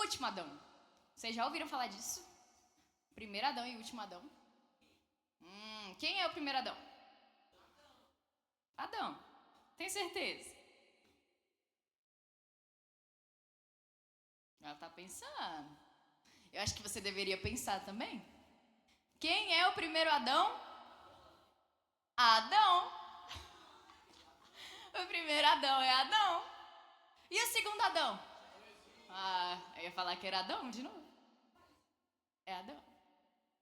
último Adão. Vocês já ouviram falar disso? Primeiro Adão e último Adão. Quem é o primeiro Adão? Adão. Tem certeza? Ela tá pensando. Eu acho que você deveria pensar também. Quem é o primeiro Adão? Adão. O primeiro Adão é Adão. E o segundo Adão? Eu ia falar que era Adão de novo. É Adão.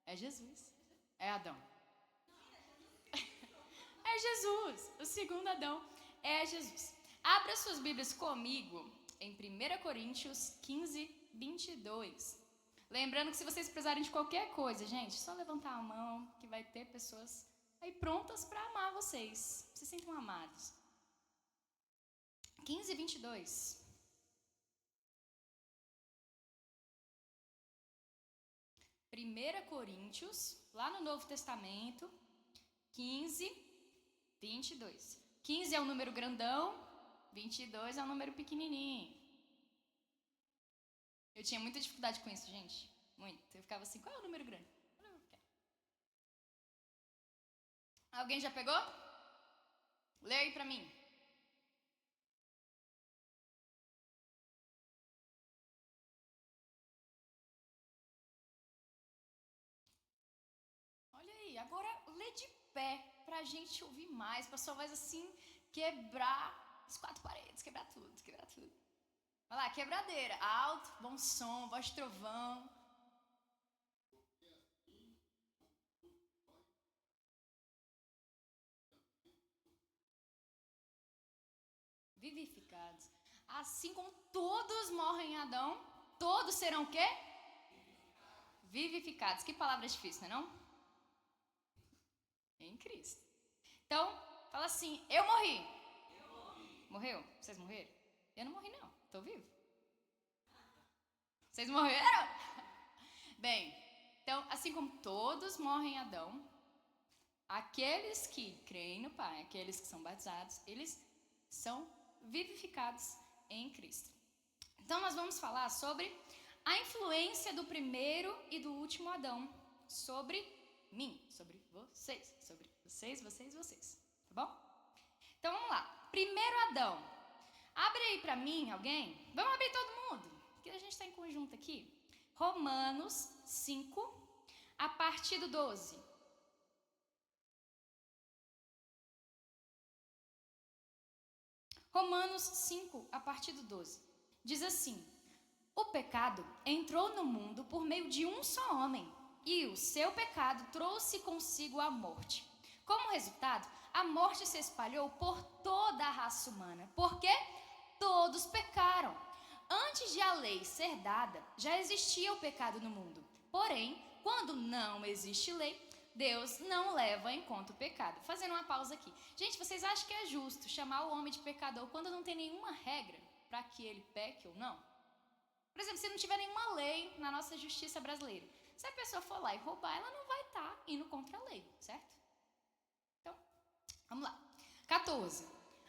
É Jesus. É Adão. É Jesus. O segundo Adão é Jesus. Abra suas Bíblias comigo em 1 Coríntios 15, 22. Lembrando que se vocês precisarem de qualquer coisa, gente, só levantar a mão que vai ter pessoas aí prontas para amar vocês. Se sintam amados. 15, 22. Primeira Coríntios, lá no Novo Testamento, 15, 22. 15 é um número grandão, 22 é um número pequenininho. Eu tinha muita dificuldade com isso, gente. Muito. Eu ficava assim, qual é o número grande? Alguém já pegou? Lê aí pra mim. Olha aí, agora lê de pé pra gente ouvir mais, pra sua voz assim quebrar as quatro paredes, quebrar tudo. Vai lá, quebradeira, alto, bom som, voz de trovão. Vivificados. Assim como todos morrem em Adão, todos serão o quê? Vivificados. Que palavra difícil, não é não? Em Cristo. Então, fala assim, eu morri. Morreu? Vocês morreram? Eu não morri não, estou vivo. Vocês morreram? Bem, então, assim como todos morrem em Adão, aqueles que creem no Pai, aqueles que são batizados, eles são vivificados em Cristo. Então, nós vamos falar sobre a influência do primeiro e do último Adão sobre mim, sobre vocês, tá bom? Então, vamos lá. Primeiro Adão. Abre aí pra mim, alguém. Vamos abrir todo mundo, porque a gente está em conjunto aqui. Romanos 5, a partir do 12. Romanos 5, a partir do 12. Diz assim: o pecado entrou no mundo por meio de um só homem, e o seu pecado trouxe consigo a morte. Como resultado, a morte se espalhou por toda a raça humana, porque todos pecaram. Antes de a lei ser dada, já existia o pecado no mundo. Porém, quando não existe lei, Deus não leva em conta o pecado. Fazendo uma pausa aqui. Gente, vocês acham que é justo chamar o homem de pecador quando não tem nenhuma regra para que ele peque ou não? Por exemplo, se não tiver nenhuma lei na nossa justiça brasileira, se a pessoa for lá e roubar, ela não vai estar indo contra a lei, certo? Então, vamos lá. 14.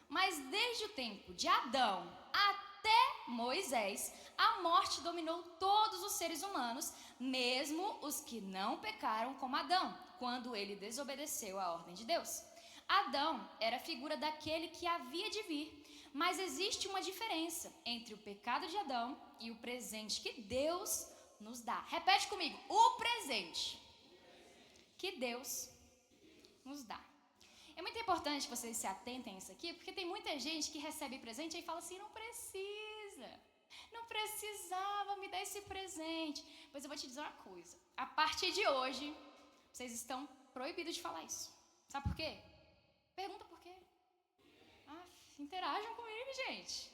Mas desde o tempo de Adão até Moisés, a morte dominou todos os seres humanos, mesmo os que não pecaram como Adão, quando ele desobedeceu à ordem de Deus. Adão era a figura daquele que havia de vir, mas existe uma diferença entre o pecado de Adão e o presente que Deus nos dá. Repete comigo, o presente que Deus nos dá. É muito importante que vocês se atentem a isso aqui, porque tem muita gente que recebe presente e fala assim, não precisava me dar esse presente. Pois eu vou te dizer uma coisa, a partir de hoje, vocês estão proibidos de falar isso. Sabe por quê? Pergunta por quê. Interajam comigo, gente.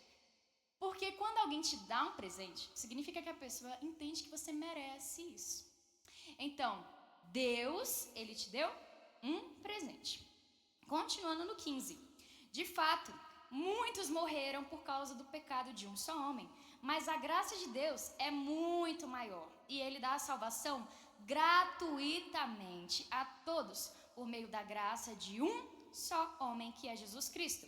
Porque quando alguém te dá um presente, significa que a pessoa entende que você merece isso. Então, Deus, ele te deu um presente. Continuando no 15. De fato, muitos morreram por causa do pecado de um só homem, mas a graça de Deus é muito maior e ele dá a salvação gratuitamente a todos por meio da graça de um só homem, que é Jesus Cristo.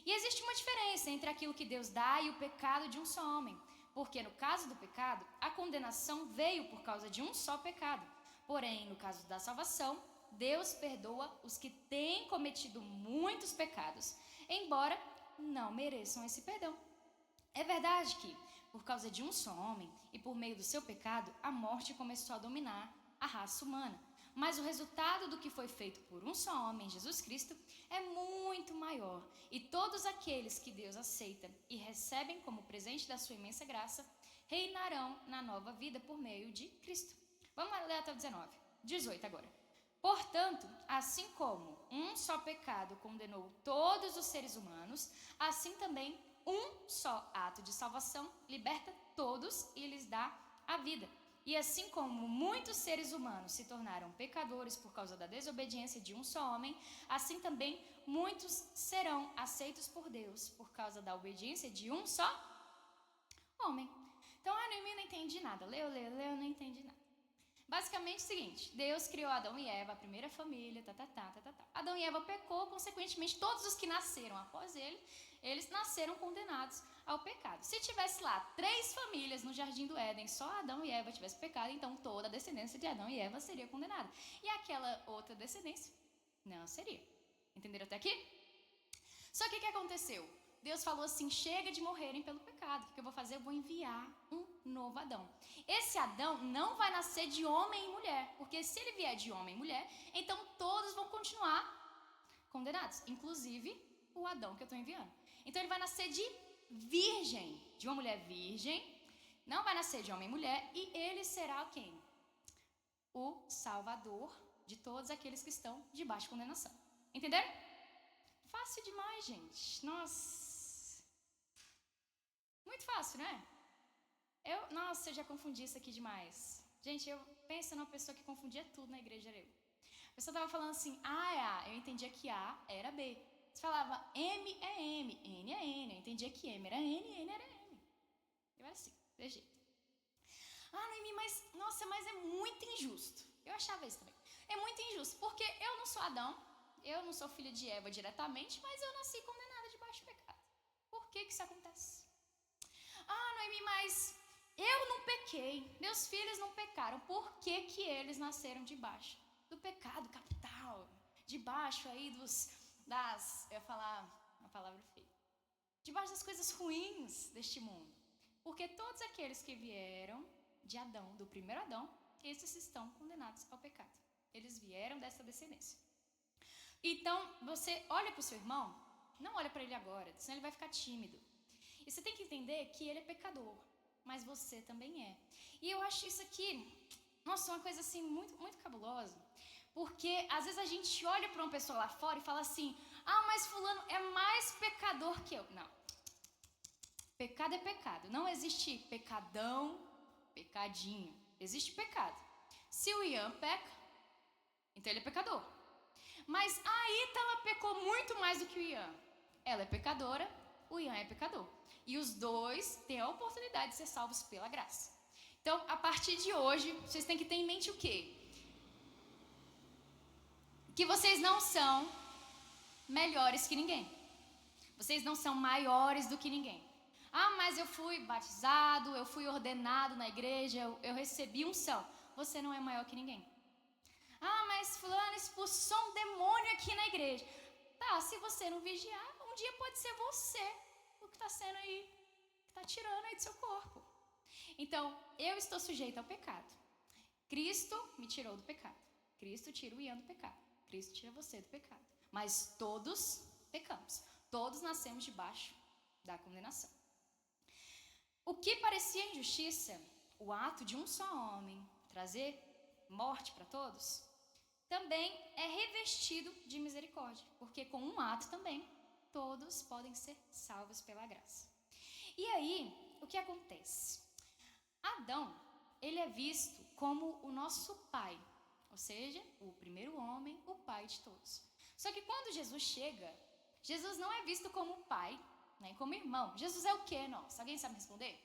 E existe uma diferença entre aquilo que Deus dá e o pecado de um só homem. Porque no caso do pecado, a condenação veio por causa de um só pecado. Porém, no caso da salvação, Deus perdoa os que têm cometido muitos pecados, embora não mereçam esse perdão. É verdade que, por causa de um só homem e por meio do seu pecado, a morte começou a dominar a raça humana. Mas o resultado do que foi feito por um só homem, Jesus Cristo, é muito maior. E todos aqueles que Deus aceita e recebem como presente da sua imensa graça, reinarão na nova vida por meio de Cristo. Vamos ler até o 18 agora. Portanto, assim como um só pecado condenou todos os seres humanos, assim também um só ato de salvação liberta todos e lhes dá a vida. E assim como muitos seres humanos se tornaram pecadores por causa da desobediência de um só homem, assim também muitos serão aceitos por Deus por causa da obediência de um só homem. Então, Noemi, não entendi nada. Leu, não entendi nada. Basicamente é o seguinte, Deus criou Adão e Eva, a primeira família, Adão e Eva pecou, consequentemente todos os que nasceram após ele, eles nasceram condenados ao pecado. Se tivesse lá 3 famílias no Jardim do Éden, só Adão e Eva tivessem pecado, então toda a descendência de Adão e Eva seria condenada. E aquela outra descendência não seria. Entenderam até aqui? Só que o que aconteceu? Deus falou assim, chega de morrerem pelo pecado. O que eu vou fazer? Eu vou enviar um novo Adão. Esse Adão não vai nascer de homem e mulher, porque se ele vier de homem e mulher, então todos vão continuar condenados, inclusive o Adão que eu estou enviando. Então ele vai nascer de virgem, de uma mulher virgem, não vai nascer de homem e mulher, e ele será quem? O Salvador de todos aqueles que estão debaixo de condenação. Entenderam? Fácil demais, gente. Nossa. Muito fácil, né? Nossa, eu já confundi isso aqui demais. Gente, eu penso numa pessoa que confundia tudo na igreja. A pessoa estava falando assim, A é A, eu entendia que A era B. Você falava M é M, N é N, eu entendia que M era N, N era M. Eu era assim, desse jeito. Noemi, mas é muito injusto. Eu achava isso também. É muito injusto, porque eu não sou Adão, eu não sou filha de Eva diretamente, mas eu nasci condenada debaixo do pecado. Por que isso acontece? Noemi, mas eu não pequei, meus filhos não pecaram. Por que eles nasceram debaixo do pecado capital? Debaixo aí eu ia falar uma palavra feia. Debaixo das coisas ruins deste mundo. Porque todos aqueles que vieram de Adão, do primeiro Adão, esses estão condenados ao pecado. Eles vieram dessa descendência. Então, você olha para o seu irmão, não olha para ele agora, senão ele vai ficar tímido. E você tem que entender que ele é pecador, mas você também é. E eu acho isso aqui, nossa, uma coisa assim muito, muito cabulosa. Porque às vezes a gente olha para uma pessoa lá fora e fala assim, mas fulano é mais pecador que eu. Não. Pecado é pecado. Não existe pecadão, pecadinho. Existe pecado. Se o Ian peca, então ele é pecador. Mas a Ítala pecou muito mais do que o Ian. Ela é pecadora, o Ian é pecador. E os dois têm a oportunidade de ser salvos pela graça. Então, a partir de hoje, vocês têm que ter em mente o quê? Que vocês não são melhores que ninguém. Vocês não são maiores do que ninguém. Mas eu fui batizado, eu fui ordenado na igreja, eu recebi unção. Você não é maior que ninguém. Mas fulano expulsou um demônio aqui na igreja. Tá, se você não vigiar, um dia pode ser você o que está sendo aí, que está tirando aí do seu corpo. Então, eu estou sujeita ao pecado. Cristo me tirou do pecado. Cristo tira o Ian do pecado. Cristo tira você do pecado. Mas todos pecamos. Todos nascemos debaixo da condenação. O que parecia injustiça, o ato de um só homem trazer morte para todos, também é revestido de misericórdia, porque com um ato também todos podem ser salvos pela graça. E aí, o que acontece? Adão, ele é visto como o nosso pai, ou seja, o primeiro homem, o pai de todos. Só que quando Jesus chega, Jesus não é visto como pai, nem como irmão. Jesus é o quê, nossa? Alguém sabe responder?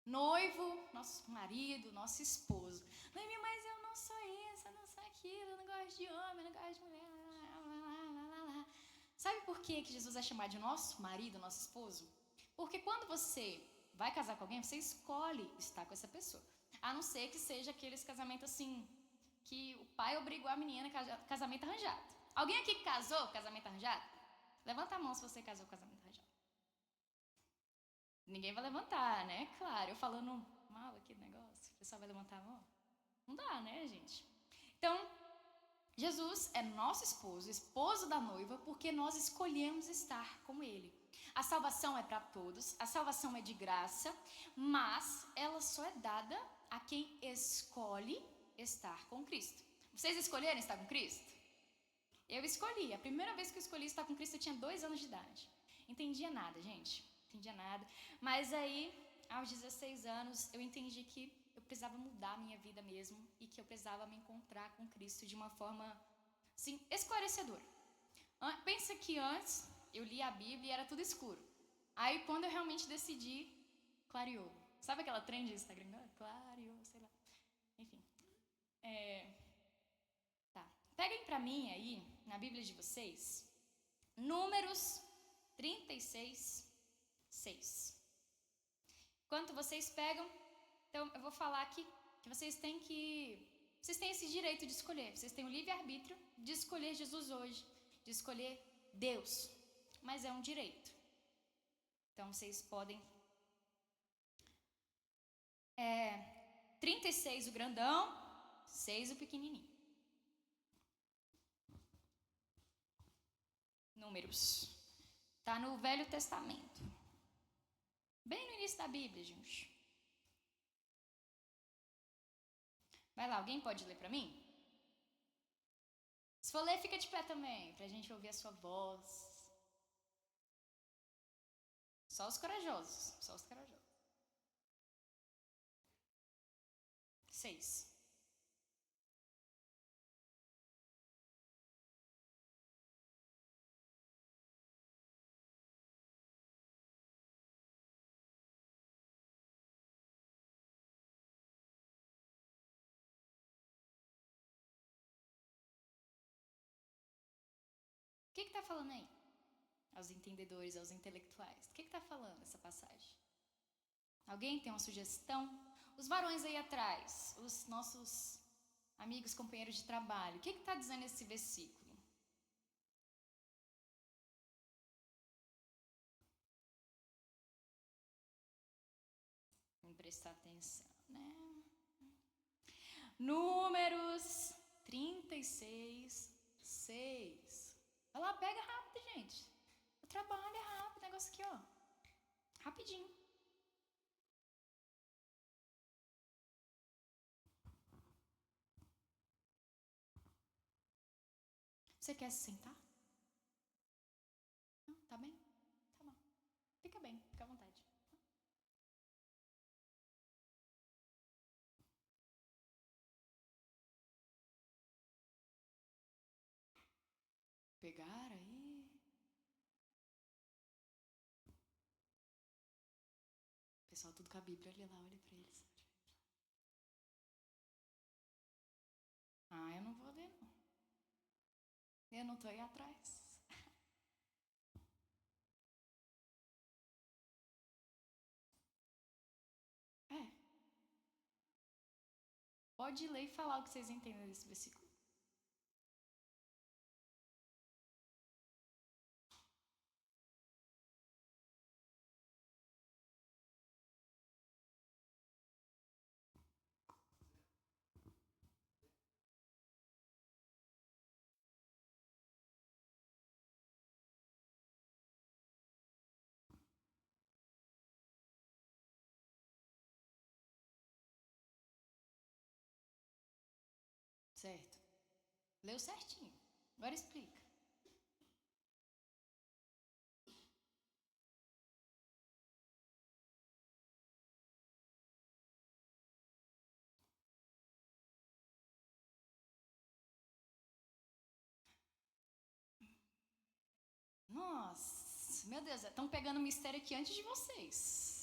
Noivo, nosso marido, nosso esposo. Noemi, mas eu não sou isso, eu não sou aquilo, eu não gosto de homem, eu não gosto de mulher. Sabe por que Jesus é chamado de nosso marido, nosso esposo? Porque quando você vai casar com alguém, você escolhe estar com essa pessoa. A não ser que seja aqueles casamentos assim, que o pai obrigou a menina a casamento arranjado. Alguém aqui casou casamento arranjado? Levanta a mão se você casou casamento arranjado. Ninguém vai levantar, né? Claro, eu falando mal aqui do negócio, o pessoal vai levantar a mão? Não dá, né, gente? Então, Jesus é nosso esposo, esposo da noiva, porque nós escolhemos estar com ele. A salvação é para todos, a salvação é de graça, mas ela só é dada a quem escolhe estar com Cristo. Vocês escolheram estar com Cristo? Eu escolhi. A primeira vez que eu escolhi estar com Cristo, eu tinha 2 anos de idade. Entendia nada, gente. Entendia nada. Mas aí, aos 16 anos, eu entendi que eu precisava mudar a minha vida mesmo e que eu precisava me encontrar com Cristo de uma forma, assim, esclarecedora. Pensa que antes eu lia a Bíblia e era tudo escuro. Aí, quando eu realmente decidi, clareou. Sabe aquela trend do Instagram? Clareou, sei lá. Enfim. Tá. Peguem pra mim aí, na Bíblia de vocês, Números 36, 6. Enquanto vocês pegam, então eu vou falar aqui que vocês têm esse direito de escolher. Vocês têm o livre-arbítrio de escolher Jesus hoje, de escolher Deus. Mas é um direito. Então vocês podem 36 o grandão, 6 o pequenininho. Números. Tá no Velho Testamento. Bem no início da Bíblia, gente. Vai lá, alguém pode ler pra mim? Se for ler, fica de pé também, pra gente ouvir a sua voz. Só os corajosos, só os corajosos. 6. O que está falando aí? Aos entendedores, aos intelectuais. O que está falando essa passagem? Alguém tem uma sugestão? Os varões aí atrás, os nossos amigos, companheiros de trabalho, o que está dizendo esse versículo? Vamos prestar atenção, né? Números 36, 6. Vai lá, pega rápido, gente. O trabalho é rápido, negócio aqui, ó. Rapidinho. Você quer se sentar? Não, tá bem? Tá bom. Fica bem, fica à vontade. Pegaram aí? O pessoal tudo com a Bíblia ali lá, olha pra eles. Ah, eu não vou ler, não. Eu não tô aí atrás. É. Pode ler e falar o que vocês entendem desse versículo. Certo. Leu certinho. Agora explica. Nossa, meu Deus, estão pegando o mistério aqui antes de vocês.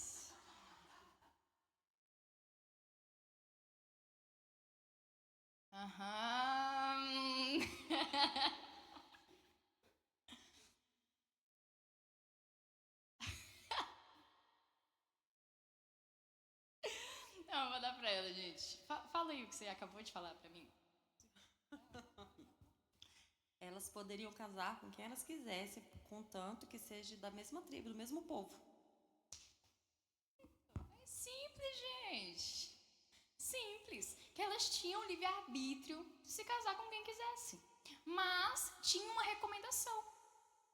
Aham. Então, eu vou dar pra ela, gente. Fala aí o que você acabou de falar pra mim. Elas poderiam casar com quem elas quisessem, contanto que seja da mesma tribo, do mesmo povo. É simples, gente. Simples. Que elas tinham livre-arbítrio de se casar com quem quisesse. Mas tinha uma recomendação.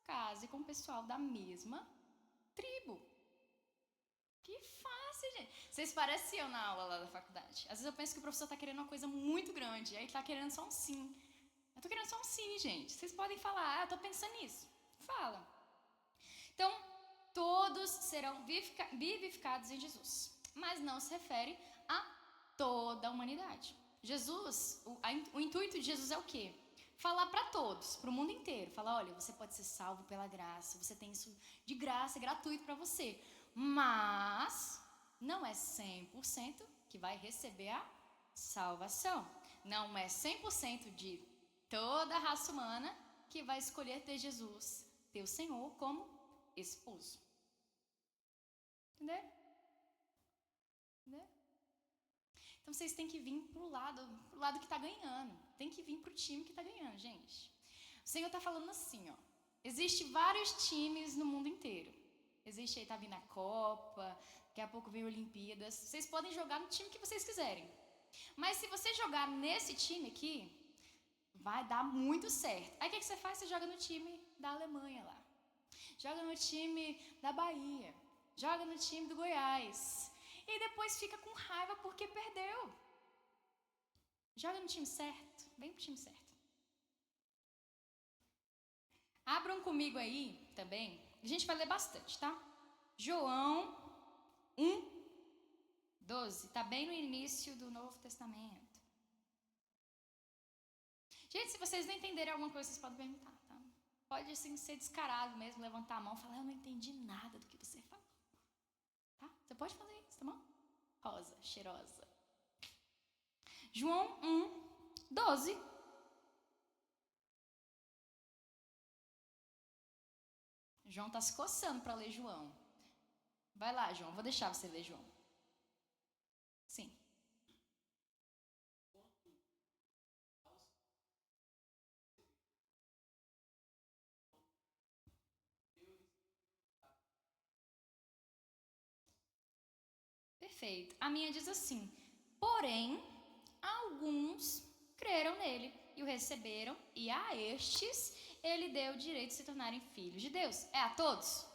Case com o pessoal da mesma tribo. Que fácil, gente. Vocês pareciam na aula lá da faculdade. Às vezes eu penso que o professor tá querendo uma coisa muito grande, aí tá querendo só um sim. Eu tô querendo só um sim, gente. Vocês podem falar, eu tô pensando nisso. Fala. Então, todos serão vivificados em Jesus. Mas não se refere a toda a humanidade. Jesus, o intuito de Jesus é o quê? Falar para todos, para o mundo inteiro. Falar, olha, você pode ser salvo pela graça, você tem isso de graça, gratuito para você. Mas não é 100% que vai receber a salvação. Não é 100% de toda a raça humana que vai escolher ter Jesus, ter o Senhor como esposo. Entendeu? Entendeu? Então vocês têm que vir pro lado que está ganhando. Tem que vir pro time que está ganhando, gente. O Senhor está falando assim, ó. Existem vários times no mundo inteiro. Existe aí, tá vindo a Copa, daqui a pouco vem Olimpíadas. Vocês podem jogar no time que vocês quiserem. Mas se você jogar nesse time aqui, vai dar muito certo. Aí o que você faz? Você joga no time da Alemanha lá. Joga no time da Bahia. Joga no time do Goiás. E depois fica com raiva porque perdeu. Joga no time certo. Vem pro time certo. Abram comigo aí também. A gente vai ler bastante, tá? João 1:12. Tá bem no início do Novo Testamento. Gente, se vocês não entenderem alguma coisa, vocês podem perguntar, tá? Pode assim ser descarado mesmo, levantar a mão e falar, eu não entendi nada do que você falou. Tá? Você pode fazer isso, tá bom? Rosa, cheirosa. João 1:12. João tá se coçando para ler João. Vai lá, João. Vou deixar você ler João. Sim. Perfeito. A minha diz assim: porém, alguns creram nele e o receberam, e a estes ele deu o direito de se tornarem filhos de Deus. É a todos?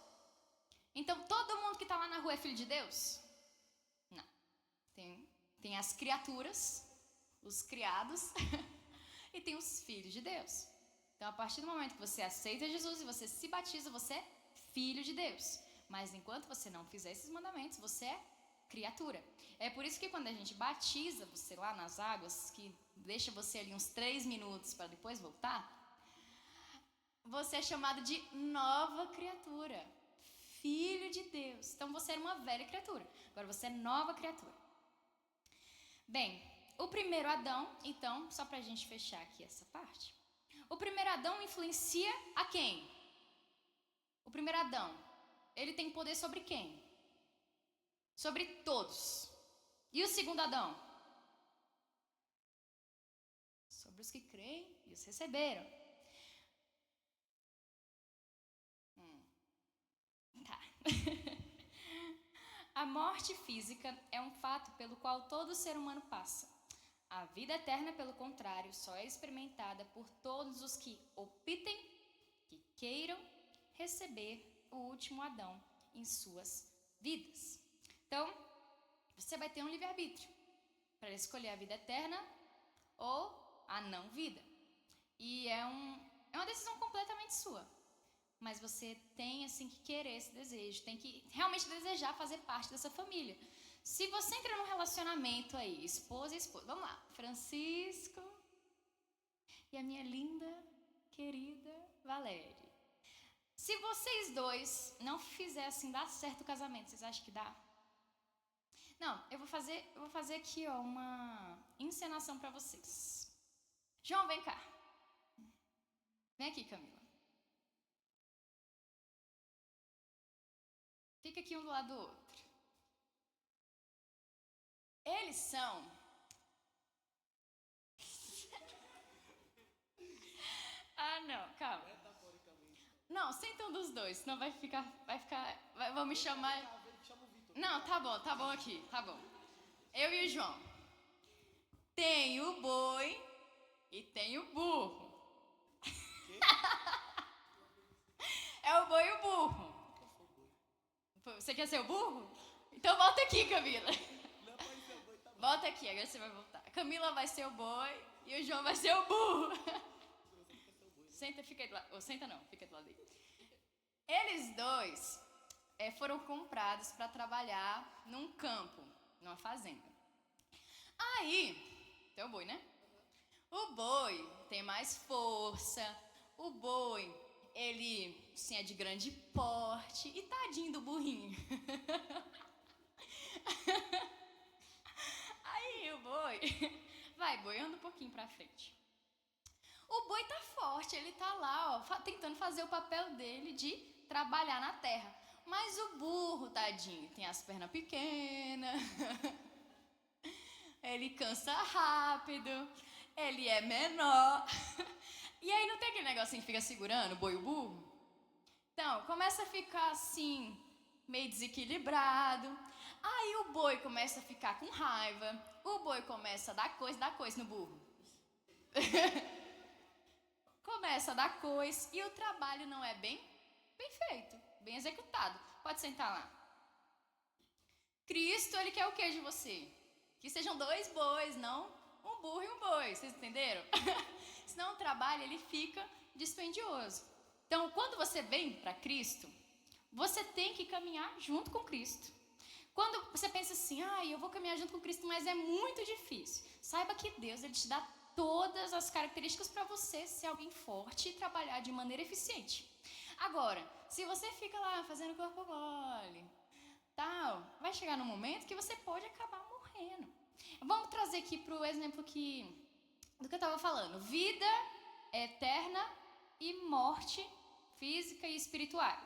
Então, todo mundo que está lá na rua é filho de Deus? Não. Tem as criaturas, os criados, e tem os filhos de Deus. Então, a partir do momento que você aceita Jesus e você se batiza, você é filho de Deus. Mas enquanto você não fizer esses mandamentos, você é criatura. É por isso que quando a gente batiza você lá nas águas, que deixa você ali uns 3 minutos para depois voltar, você é chamado de nova criatura, filho de Deus. Então você era uma velha criatura, agora você é nova criatura. Bem, o primeiro Adão, então, só para a gente fechar aqui essa parte, o primeiro Adão influencia a quem? O primeiro Adão, ele tem poder sobre quem? Sobre todos. E o segundo Adão? Sobre os que creem e os receberam. Tá. A morte física é um fato pelo qual todo ser humano passa. A vida eterna, pelo contrário, só é experimentada por todos os que optem, que queiram receber o último Adão em suas vidas. Então, você vai ter um livre-arbítrio para escolher a vida eterna ou a não vida. E é uma decisão completamente sua. Mas você tem assim que querer esse desejo, tem que realmente desejar fazer parte dessa família. Se você entra num relacionamento aí, esposa e esposa, vamos lá, Francisco e a minha linda, querida Valéria. Se vocês dois não fizerem assim, dar certo o casamento, vocês acham que dá? Não, eu vou fazer aqui ó, uma encenação para vocês. João, vem cá. Vem aqui, Camila. Fica aqui um do lado do outro. Eles são... Ah, não, calma. Não, senta um dos dois, senão vão me chamar... Não, tá bom aqui, tá bom. Eu e o João. Tem o boi e tem o burro. É o boi e o burro. Você quer ser o burro? Então volta aqui, Camila. Volta aqui, agora você vai voltar. A Camila vai ser o boi e o João vai ser o burro. Senta, fica aí do lado. Ou senta não, fica do lado dele. Eles dois foram comprados para trabalhar num campo, numa fazenda. Aí, tem o boi, né? O boi tem mais força. O boi, ele, sim, é de grande porte. E tadinho do burrinho. Aí o boi... Vai, boi, anda um pouquinho pra frente. O boi tá forte, ele tá lá, ó, tentando fazer o papel dele de trabalhar na terra. Mas o burro, tadinho, tem as pernas pequenas. Ele cansa rápido. Ele é menor. E aí não tem aquele negocinho que fica segurando o boi e o burro? Então, começa a ficar assim, meio desequilibrado. Aí o boi começa a ficar com raiva. O boi começa a dar coisa no burro. Começa a dar coisa e o trabalho não é bem feito, bem executado. Pode sentar lá. Cristo, ele quer o que de você? Que sejam dois bois, não um burro e um boi, vocês entenderam? Senão o trabalho, ele fica dispendioso. Então, quando você vem para Cristo, você tem que caminhar junto com Cristo. Quando você pensa assim, eu vou caminhar junto com Cristo, mas é muito difícil. Saiba que Deus, ele te dá todas as características para você ser alguém forte e trabalhar de maneira eficiente. Agora, se você fica lá fazendo corpo mole, tal, vai chegar num momento que você pode acabar morrendo. Vamos trazer aqui para o exemplo do que eu estava falando. Vida eterna e morte física e espiritual.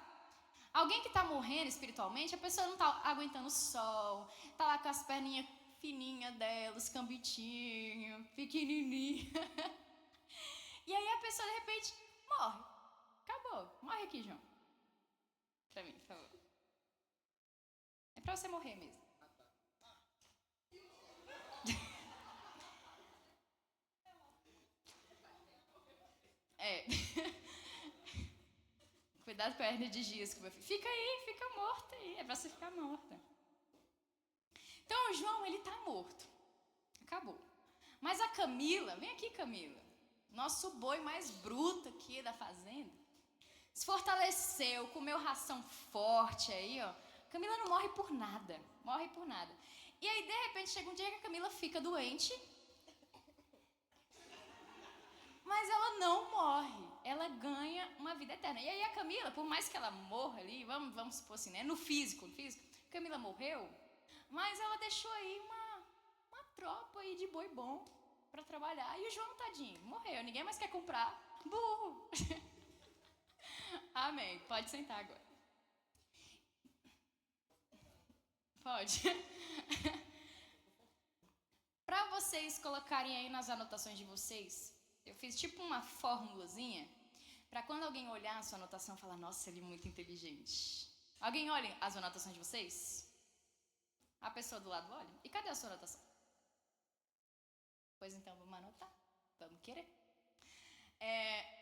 Alguém que está morrendo espiritualmente, a pessoa não está aguentando o sol, está lá com as perninhas fininhas dela, os cambitinhos, pequenininho. E aí a pessoa, de repente, morre. Acabou. Morre aqui, João. Pra mim, por favor. É pra você morrer mesmo. Cuidado com a hernia de disco, meu filho. Fica aí, fica morta aí. É pra você ficar morta. Então, o João, ele tá morto. Acabou. Mas a Camila, vem aqui, Camila. Nosso boi mais bruto aqui da fazenda. Se fortaleceu, comeu ração forte aí, ó. Camila não morre por nada. Morre por nada. E aí, de repente, chega um dia que a Camila fica doente. Mas ela não morre. Ela ganha uma vida eterna. E aí a Camila, por mais que ela morra ali, vamos supor assim, né? No físico, Camila morreu, mas ela deixou aí uma tropa aí de boi bom para trabalhar. E o João, tadinho, morreu. Ninguém mais quer comprar. Burro. Amém. Pode sentar agora. Pode. Para vocês colocarem aí nas anotações de vocês, eu fiz tipo uma formulazinha para quando alguém olhar a sua anotação falar, nossa, ele é muito inteligente. Alguém olha as anotações de vocês? A pessoa do lado olha. E cadê a sua anotação? Pois então, vamos anotar. Vamos querer.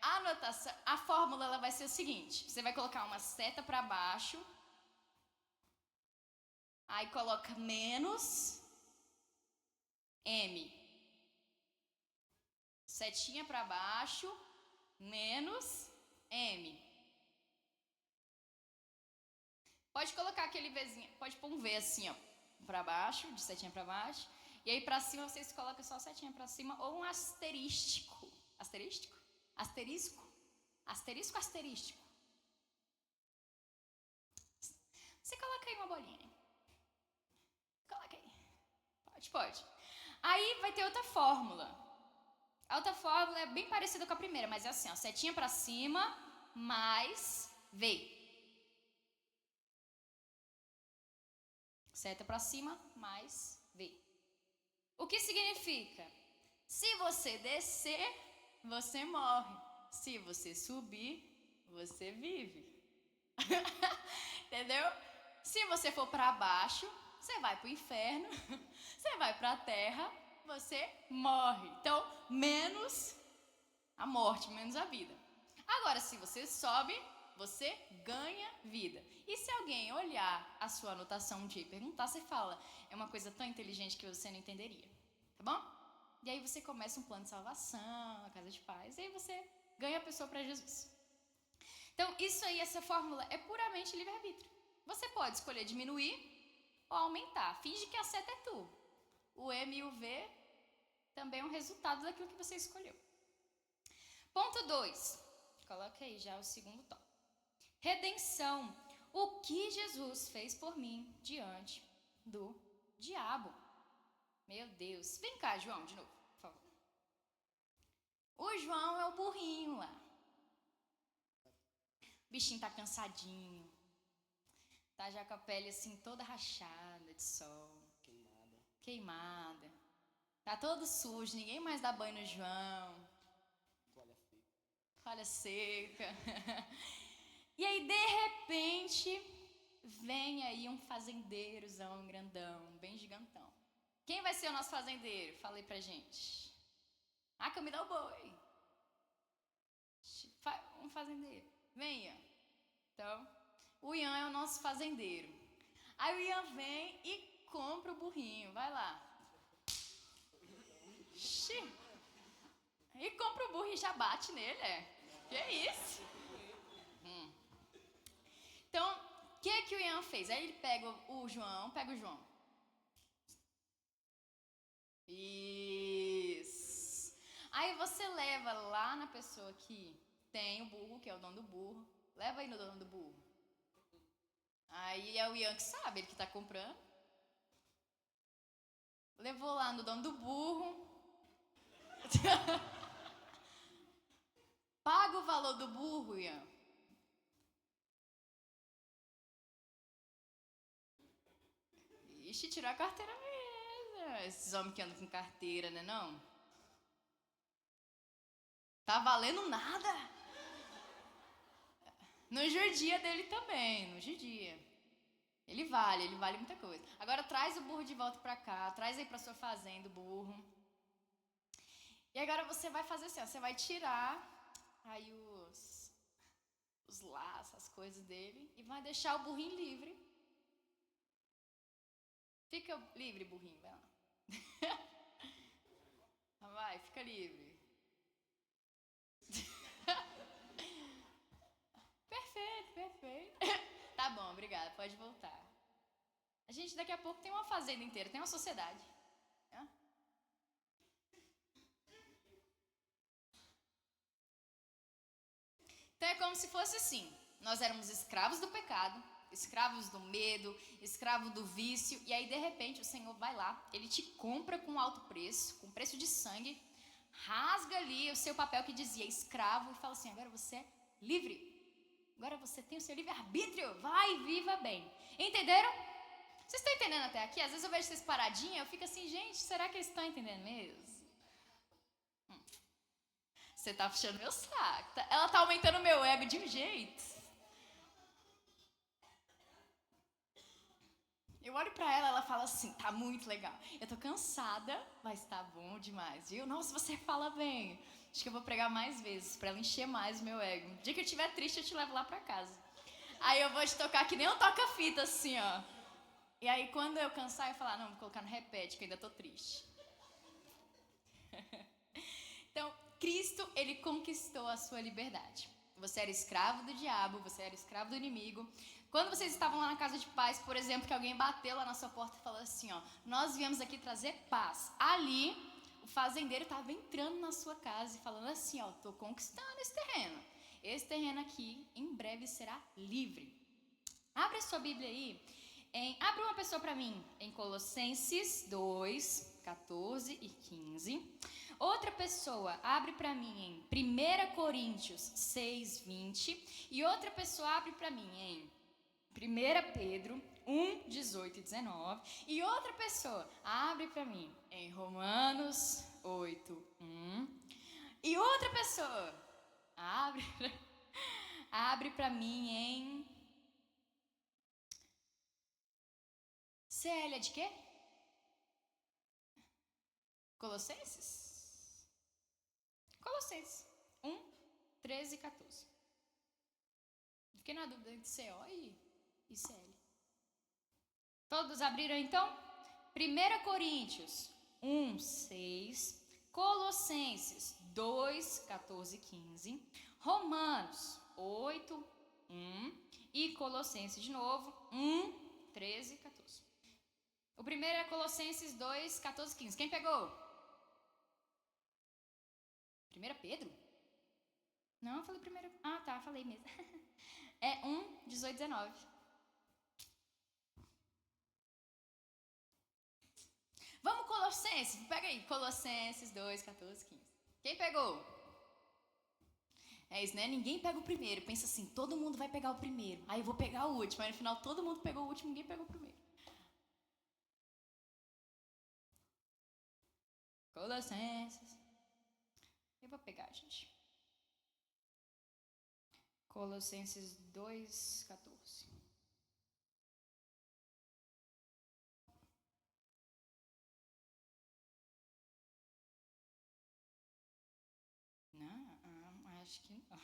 A anotação, a fórmula ela vai ser o seguinte. Você vai colocar uma seta para baixo. Aí coloca menos M. Setinha para baixo, menos M. Pode colocar aquele Vzinho, pode pôr um V assim, ó, para baixo, de setinha para baixo. E aí para cima vocês colocam só setinha para cima ou um asterístico. Asterístico? Asterisco? Asterisco, asterístico. Você coloca aí uma bolinha. Coloca aí. Pode. Aí vai ter outra fórmula. A outra fórmula é bem parecida com a primeira, mas é assim, ó, setinha para cima, mais V. Seta para cima, mais V. O que significa? Se você descer, você morre. Se você subir, você vive. Entendeu? Se você for para baixo, você vai para o inferno. Você vai para a terra, você morre. Então, menos a morte, menos a vida. Agora, se você sobe, você ganha vida. E se alguém olhar a sua anotação e perguntar, você fala, é uma coisa tão inteligente que você não entenderia. Tá bom? E aí você começa um plano de salvação, a casa de paz, e aí você ganha a pessoa para Jesus. Então, isso aí, essa fórmula é puramente livre-arbítrio. Você pode escolher diminuir ou aumentar. Finge que a seta é tu. O M e o V também é um resultado daquilo que você escolheu. Ponto 2. Coloque aí já o segundo tópico. Redenção. O que Jesus fez por mim diante do diabo. Meu Deus. Vem cá, João, de novo, por favor. O João é o burrinho lá. O bichinho tá cansadinho. Tá já com a pele assim toda rachada de sol. Queimada. Tá todo sujo, ninguém mais dá banho no João. Toalha seca. E aí, de repente, vem aí um fazendeirozão grandão, bem gigantão. Quem vai ser o nosso fazendeiro? Fala aí pra gente. Ah, me dá o boi. Um fazendeiro. Venha. Então, o Ian é o nosso fazendeiro. Aí o Ian vem e compra o burrinho. Vai lá. E compra o burro e já bate nele, Que é isso? Então, o que o Ian fez? Aí ele pega o João. Isso. Aí você leva lá na pessoa que tem o burro, que é o dono do burro. Leva aí no dono do burro. Aí é o Ian que sabe, ele que tá comprando. Levou lá no dono do burro. Paga o valor do burro, Ian. Ixi, tirou a carteira mesmo. Esses homens que andam com carteira, né não? Tá valendo nada. No judia dele também, no judia. Ele vale muita coisa. Agora traz o burro de volta pra cá, traz aí pra sua fazenda o burro. E agora você vai fazer assim, ó, você vai tirar aí os laços, as coisas dele e vai deixar o burrinho livre. Fica livre, burrinho, vai lá. Vai, fica livre. Perfeito. Tá bom, obrigada, pode voltar. A gente daqui a pouco tem uma fazenda inteira, tem uma sociedade. Então é como se fosse assim, nós éramos escravos do pecado, escravos do medo, escravos do vício, e aí de repente o Senhor vai lá, Ele te compra com alto preço, com preço de sangue, rasga ali o seu papel que dizia escravo e fala assim, agora você é livre, agora você tem o seu livre-arbítrio, vai e viva bem. Entenderam? Vocês estão entendendo até aqui? Às vezes eu vejo vocês paradinhos, eu fico assim, gente, será que eles estão entendendo mesmo? Você tá puxando meu saco. Ela tá aumentando o meu ego de um jeito. Eu olho pra ela, ela fala assim, tá muito legal. Eu tô cansada, mas tá bom demais, viu? Nossa, você fala bem. Acho que eu vou pregar mais vezes, pra ela encher mais o meu ego. No dia que eu estiver triste, eu te levo lá pra casa. Aí eu vou te tocar que nem um toca-fita, assim, ó. E aí, quando eu cansar, eu falar, não, vou colocar no repete, que eu ainda tô triste. Então, Cristo, Ele conquistou a sua liberdade. Você era escravo do diabo, você era escravo do inimigo. Quando vocês estavam lá na casa de paz, por exemplo, que alguém bateu lá na sua porta e falou assim, ó, nós viemos aqui trazer paz. Ali, o fazendeiro estava entrando na sua casa e falando assim, ó, tô conquistando esse terreno. Esse terreno aqui, em breve, será livre. Abre a sua Bíblia aí. Abre uma pessoa para mim em Colossenses 2, 14 e 15. Outra pessoa abre para mim em 1 Coríntios 6, 20. E outra pessoa abre para mim em 1 Pedro 1, 18 e 19. E outra pessoa, abre para mim em Romanos 8, 1. E outra pessoa, abre para mim em... CL é de quê? Colossenses? Colossenses 1, 13 e 14. Fiquei na dúvida entre CO e CL. Todos abriram então? 1 Coríntios 1, 6. Colossenses 2, 14 e 15. Romanos 8, 1. E Colossenses de novo 1, 13 e 14. O primeiro é Colossenses 2, 14 e 15. Quem pegou? 1 Pedro? Não, eu falei primeiro. Ah, tá, falei mesmo. É 1, 18 e 19. Vamos Colossenses? Pega aí. Colossenses 2, 14 e 15. Quem pegou? É isso, né? Ninguém pega o primeiro. Pensa assim, todo mundo vai pegar o primeiro. Aí eu vou pegar o último. Aí no final todo mundo pegou o último, ninguém pegou o primeiro. Colossenses. Eu vou pegar, gente. Colossenses 2, 14. Não, acho que não.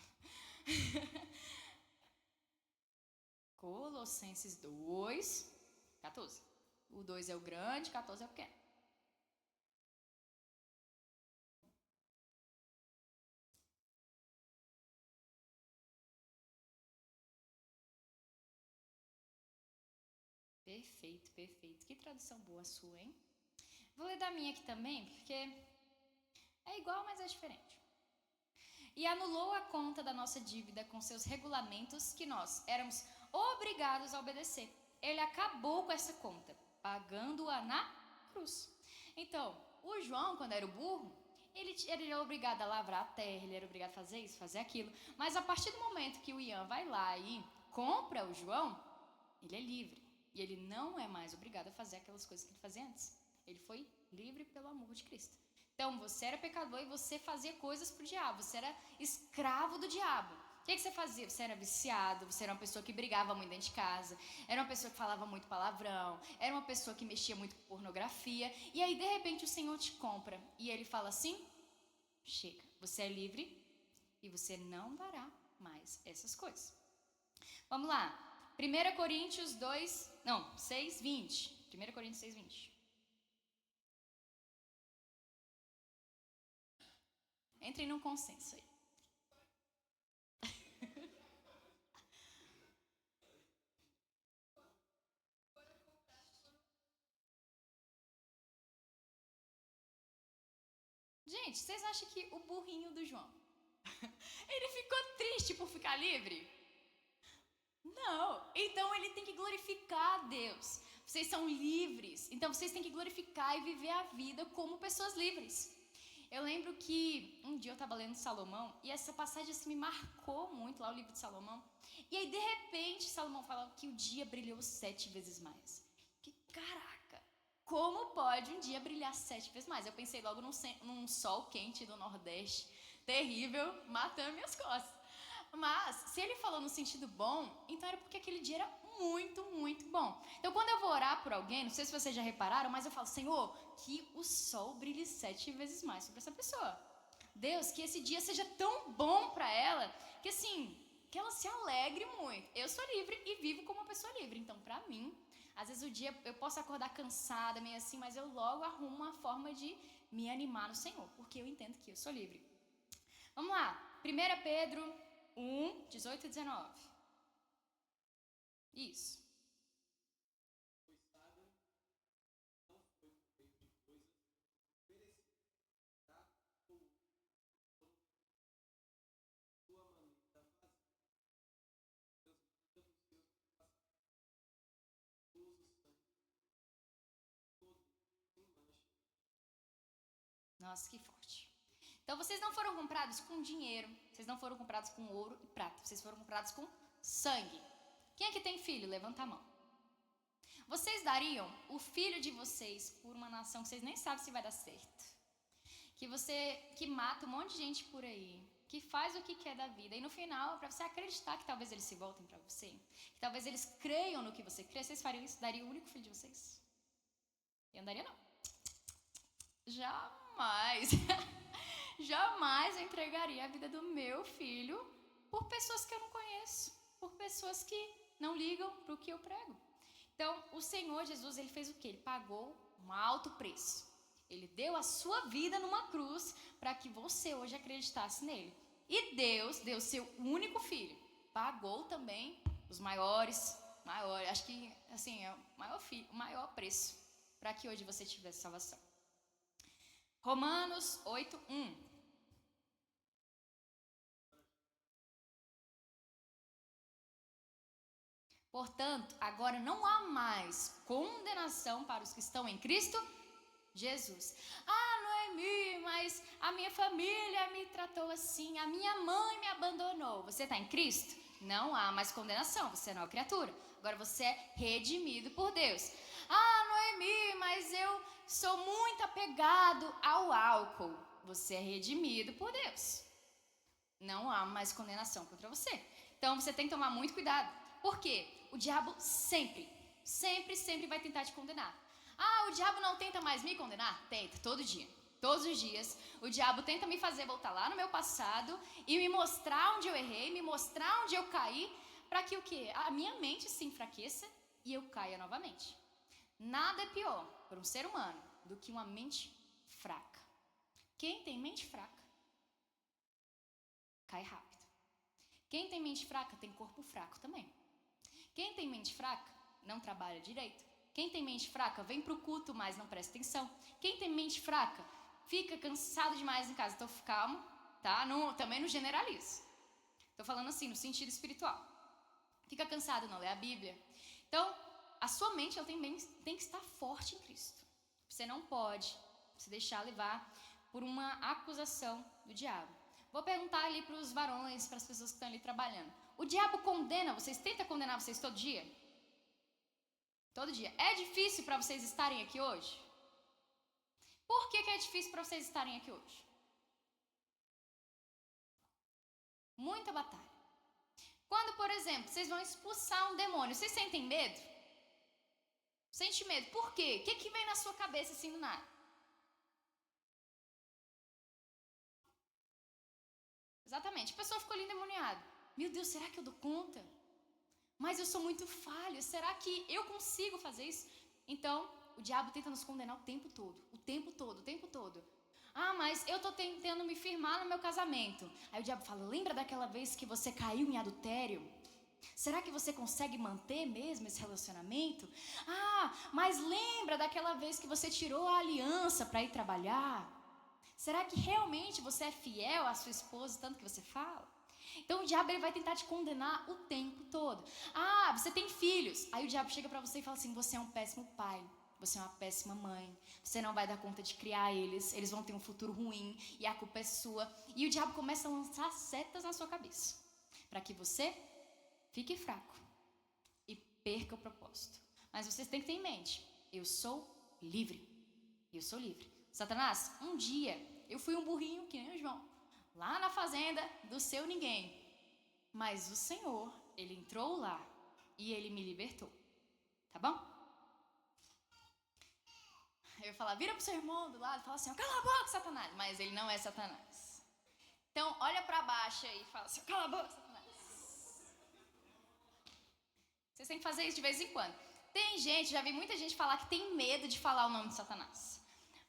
Colossenses 2, 14. O 2 é o grande, 14 é o pequeno. Perfeito, perfeito. Que tradução boa a sua, hein? Vou ler da minha aqui também, porque é igual, mas é diferente. E anulou a conta da nossa dívida com seus regulamentos que nós éramos obrigados a obedecer. Ele acabou com essa conta, pagando-a na cruz. Então, o João, quando era o burro, ele era obrigado a lavrar a terra, ele era obrigado a fazer isso, fazer aquilo. Mas a partir do momento que o Ian vai lá e compra o João, ele é livre. E ele não é mais obrigado a fazer aquelas coisas que ele fazia antes. Ele foi livre pelo amor de Cristo. Então, você era pecador e você fazia coisas pro diabo. Você era escravo do diabo. O que você fazia? Você era viciado, você era uma pessoa que brigava muito dentro de casa, era uma pessoa que falava muito palavrão, era uma pessoa que mexia muito com pornografia. E aí, de repente, o Senhor te compra. E Ele fala assim, chega, você é livre e você não fará mais essas coisas. Vamos lá. 1 Coríntios 6, 20. 1 Coríntios 6, 20. Entrem num consenso aí. Gente, vocês acham que o burrinho do João, ele ficou triste por ficar livre? Não. Então ele tem que glorificar a Deus. Vocês são livres. Então vocês têm que glorificar e viver a vida como pessoas livres. Eu lembro que um dia eu estava lendo Salomão e essa passagem assim, me marcou muito lá, o livro de Salomão. E aí, de repente, Salomão fala que o dia brilhou 7 vezes mais. Que caraca! Como pode um dia brilhar 7 vezes mais? Eu pensei logo num sol quente do Nordeste, terrível, matando minhas costas. Mas, se ele falou no sentido bom, então era porque aquele dia era muito, muito bom. Então, quando eu vou orar por alguém, não sei se vocês já repararam, mas eu falo, Senhor, que o sol brilhe 7 vezes mais sobre essa pessoa. Deus, que esse dia seja tão bom para ela, que assim, que ela se alegre muito. Eu sou livre e vivo como uma pessoa livre. Então, para mim, às vezes o dia eu posso acordar cansada, meio assim, mas eu logo arrumo uma forma de me animar no Senhor, porque eu entendo que eu sou livre. Vamos lá, 1 Pedro 1, 18 e 19. Isso. Nossa, que forte. Então vocês não foram comprados com dinheiro, vocês não foram comprados com ouro e prata, vocês foram comprados com sangue. Quem é que tem filho? Levanta a mão. Vocês dariam o filho de vocês por uma nação que vocês nem sabem se vai dar certo? Que mata um monte de gente por aí, que faz o que quer da vida, e no final, para você acreditar que talvez eles se voltem para você, que talvez eles creiam no que você crê, vocês fariam isso? Daria o único filho de vocês? Eu não daria, não. Jamais. Jamais eu entregaria a vida do meu filho por pessoas que eu não conheço, por pessoas que não ligam para o que eu prego. Então, o Senhor Jesus, ele fez o quê? Ele pagou um alto preço. Ele deu a sua vida numa cruz para que você hoje acreditasse nele. E Deus deu seu único filho. Pagou também os maiores, acho que assim, é o maior preço para que hoje você tivesse salvação. Romanos 8:1. Portanto, agora não há mais condenação para os que estão em Cristo Jesus. Noemi, mas a minha família me tratou assim, a minha mãe me abandonou. Você está em Cristo? Não há mais condenação, você é nova criatura. Agora você é redimido por Deus. Noemi, mas eu sou muito apegado ao álcool. Você é redimido por Deus. Não há mais condenação contra você. Então você tem que tomar muito cuidado. Por quê? O diabo sempre vai tentar te condenar. O diabo não tenta mais me condenar? Tenta, todo dia. Todos os dias, o diabo tenta me fazer voltar lá no meu passado e me mostrar onde eu errei, me mostrar onde eu caí, para que o quê? A minha mente se enfraqueça e eu caia novamente. Nada é pior para um ser humano do que uma mente fraca. Quem tem mente fraca, cai rápido. Quem tem mente fraca tem corpo fraco também. Quem tem mente fraca não trabalha direito. Quem tem mente fraca vem para o culto, mas não presta atenção. Quem tem mente fraca fica cansado demais em casa. Então, calma, tá? Também não generalizo. Estou falando assim, no sentido espiritual. Fica cansado, não lê a Bíblia. Então, a sua mente ela tem que estar forte em Cristo. Você não pode se deixar levar por uma acusação do diabo. Vou perguntar ali para os varões, para as pessoas que estão ali trabalhando. O diabo condena vocês? Tenta condenar vocês todo dia? Todo dia. É difícil para vocês estarem aqui hoje? Por que é difícil para vocês estarem aqui hoje? Muita batalha. Quando, por exemplo, vocês vão expulsar um demônio, vocês sentem medo? Sente medo. Por quê? O que vem na sua cabeça assim do nada? Exatamente. A pessoa ficou ali endemoniada. Meu Deus, será que eu dou conta? Mas eu sou muito falho. Será que eu consigo fazer isso? Então, o diabo tenta nos condenar o tempo todo. O tempo todo. Mas eu estou tentando me firmar no meu casamento. Aí o diabo fala, lembra daquela vez que você caiu em adultério? Será que você consegue manter mesmo esse relacionamento? Mas lembra daquela vez que você tirou a aliança para ir trabalhar? Será que realmente você é fiel à sua esposa, tanto que você fala? Então o diabo ele vai tentar te condenar o tempo todo. Você tem filhos. Aí o diabo chega para você e fala assim, você é um péssimo pai. Você é uma péssima mãe. Você não vai dar conta de criar eles. Eles vão ter um futuro ruim e a culpa é sua. E o diabo começa a lançar setas na sua cabeça. Para que você fique fraco e perca o propósito. Mas vocês têm que ter em mente, eu sou livre. Eu sou livre. Satanás, um dia eu fui um burrinho que nem o João. Lá na fazenda do seu ninguém. Mas o Senhor, ele entrou lá e ele me libertou. Tá bom? Eu ia falar, vira pro seu irmão do lado e fala assim, cala a boca, Satanás. Mas ele não é Satanás. Então, olha pra baixo aí e fala assim, cala a boca, Satanás. Vocês têm que fazer isso de vez em quando. Tem gente, já vi muita gente falar que tem medo de falar o nome de Satanás.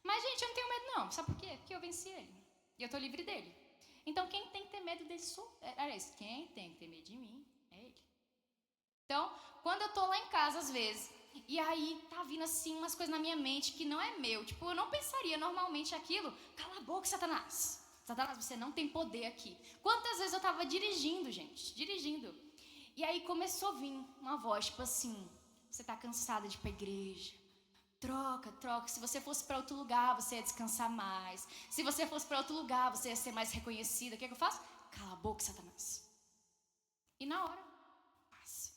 Mas, gente, eu não tenho medo não. Sabe por quê? Porque eu venci ele. E eu tô livre dele. Então, quem tem que ter medo dele quem tem que ter medo de mim é ele. Então, quando eu tô lá em casa, às vezes, e aí tá vindo assim umas coisas na minha mente que não é meu. Tipo, eu não pensaria normalmente aquilo. Cala a boca, Satanás. Satanás, você não tem poder aqui. Quantas vezes eu tava dirigindo, gente? Dirigindo. E aí começou a vir uma voz, tipo assim, você tá cansada de ir pra igreja. Troca. Se você fosse para outro lugar, você ia descansar mais. Se você fosse para outro lugar, você ia ser mais reconhecida. O que eu faço? Cala a boca, Satanás. E na hora, passa.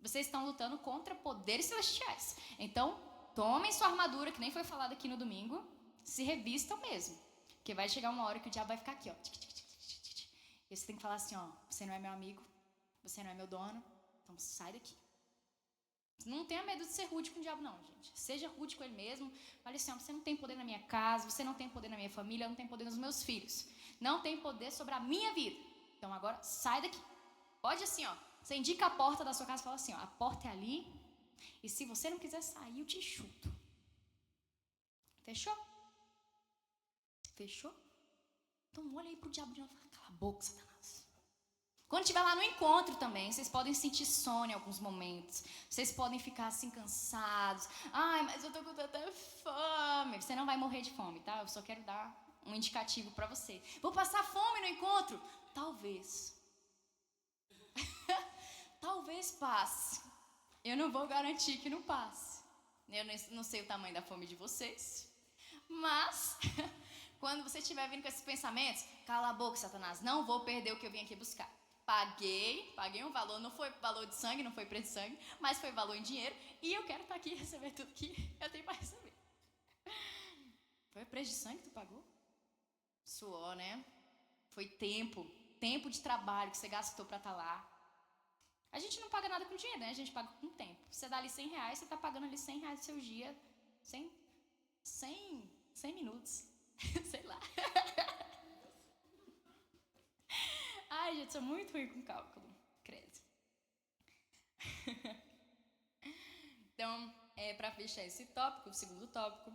Vocês estão lutando contra poderes celestiais. Então, tomem sua armadura, que nem foi falado aqui no domingo, se revistam mesmo. Porque vai chegar uma hora que o diabo vai ficar aqui, ó. E você tem que falar assim, ó, você não é meu amigo, você não é meu dono, então sai daqui. Não tenha medo de ser rude com o diabo, não, gente. Seja rude com ele mesmo. Fale assim, ó, você não tem poder na minha casa, você não tem poder na minha família, não tem poder nos meus filhos. Não tem poder sobre a minha vida. Então agora, sai daqui. Pode assim, ó, você indica a porta da sua casa e fala assim, ó, a porta é ali, e se você não quiser sair, eu te chuto. Fechou? Fechou? Então olha aí pro diabo de novo e fala, cala a boca, Satanás. Quando estiver lá no encontro também, vocês podem sentir sono em alguns momentos. Vocês podem ficar assim cansados. Ai, mas eu tô com tanta fome. Você não vai morrer de fome, tá? Eu só quero dar um indicativo pra você. Vou passar fome no encontro? Talvez. Talvez passe. Eu não vou garantir que não passe. Eu não sei o tamanho da fome de vocês. Mas, quando você estiver vindo com esses pensamentos, cala a boca, Satanás, não vou perder o que eu vim aqui buscar. Paguei um valor, não foi valor de sangue, não foi preço de sangue, mas foi valor em dinheiro, e eu quero estar aqui e receber tudo que eu tenho para receber. Foi preço de sangue que tu pagou? Suor, né? Foi tempo de trabalho que você gastou para estar lá. A gente não paga nada com dinheiro, né? A gente paga com tempo. Você dá ali R$100, você está pagando ali R$100 do seu dia, 100 minutos, sei lá. Ai, gente, sou muito ruim com cálculo, credo. Então, para fechar esse tópico, o segundo tópico,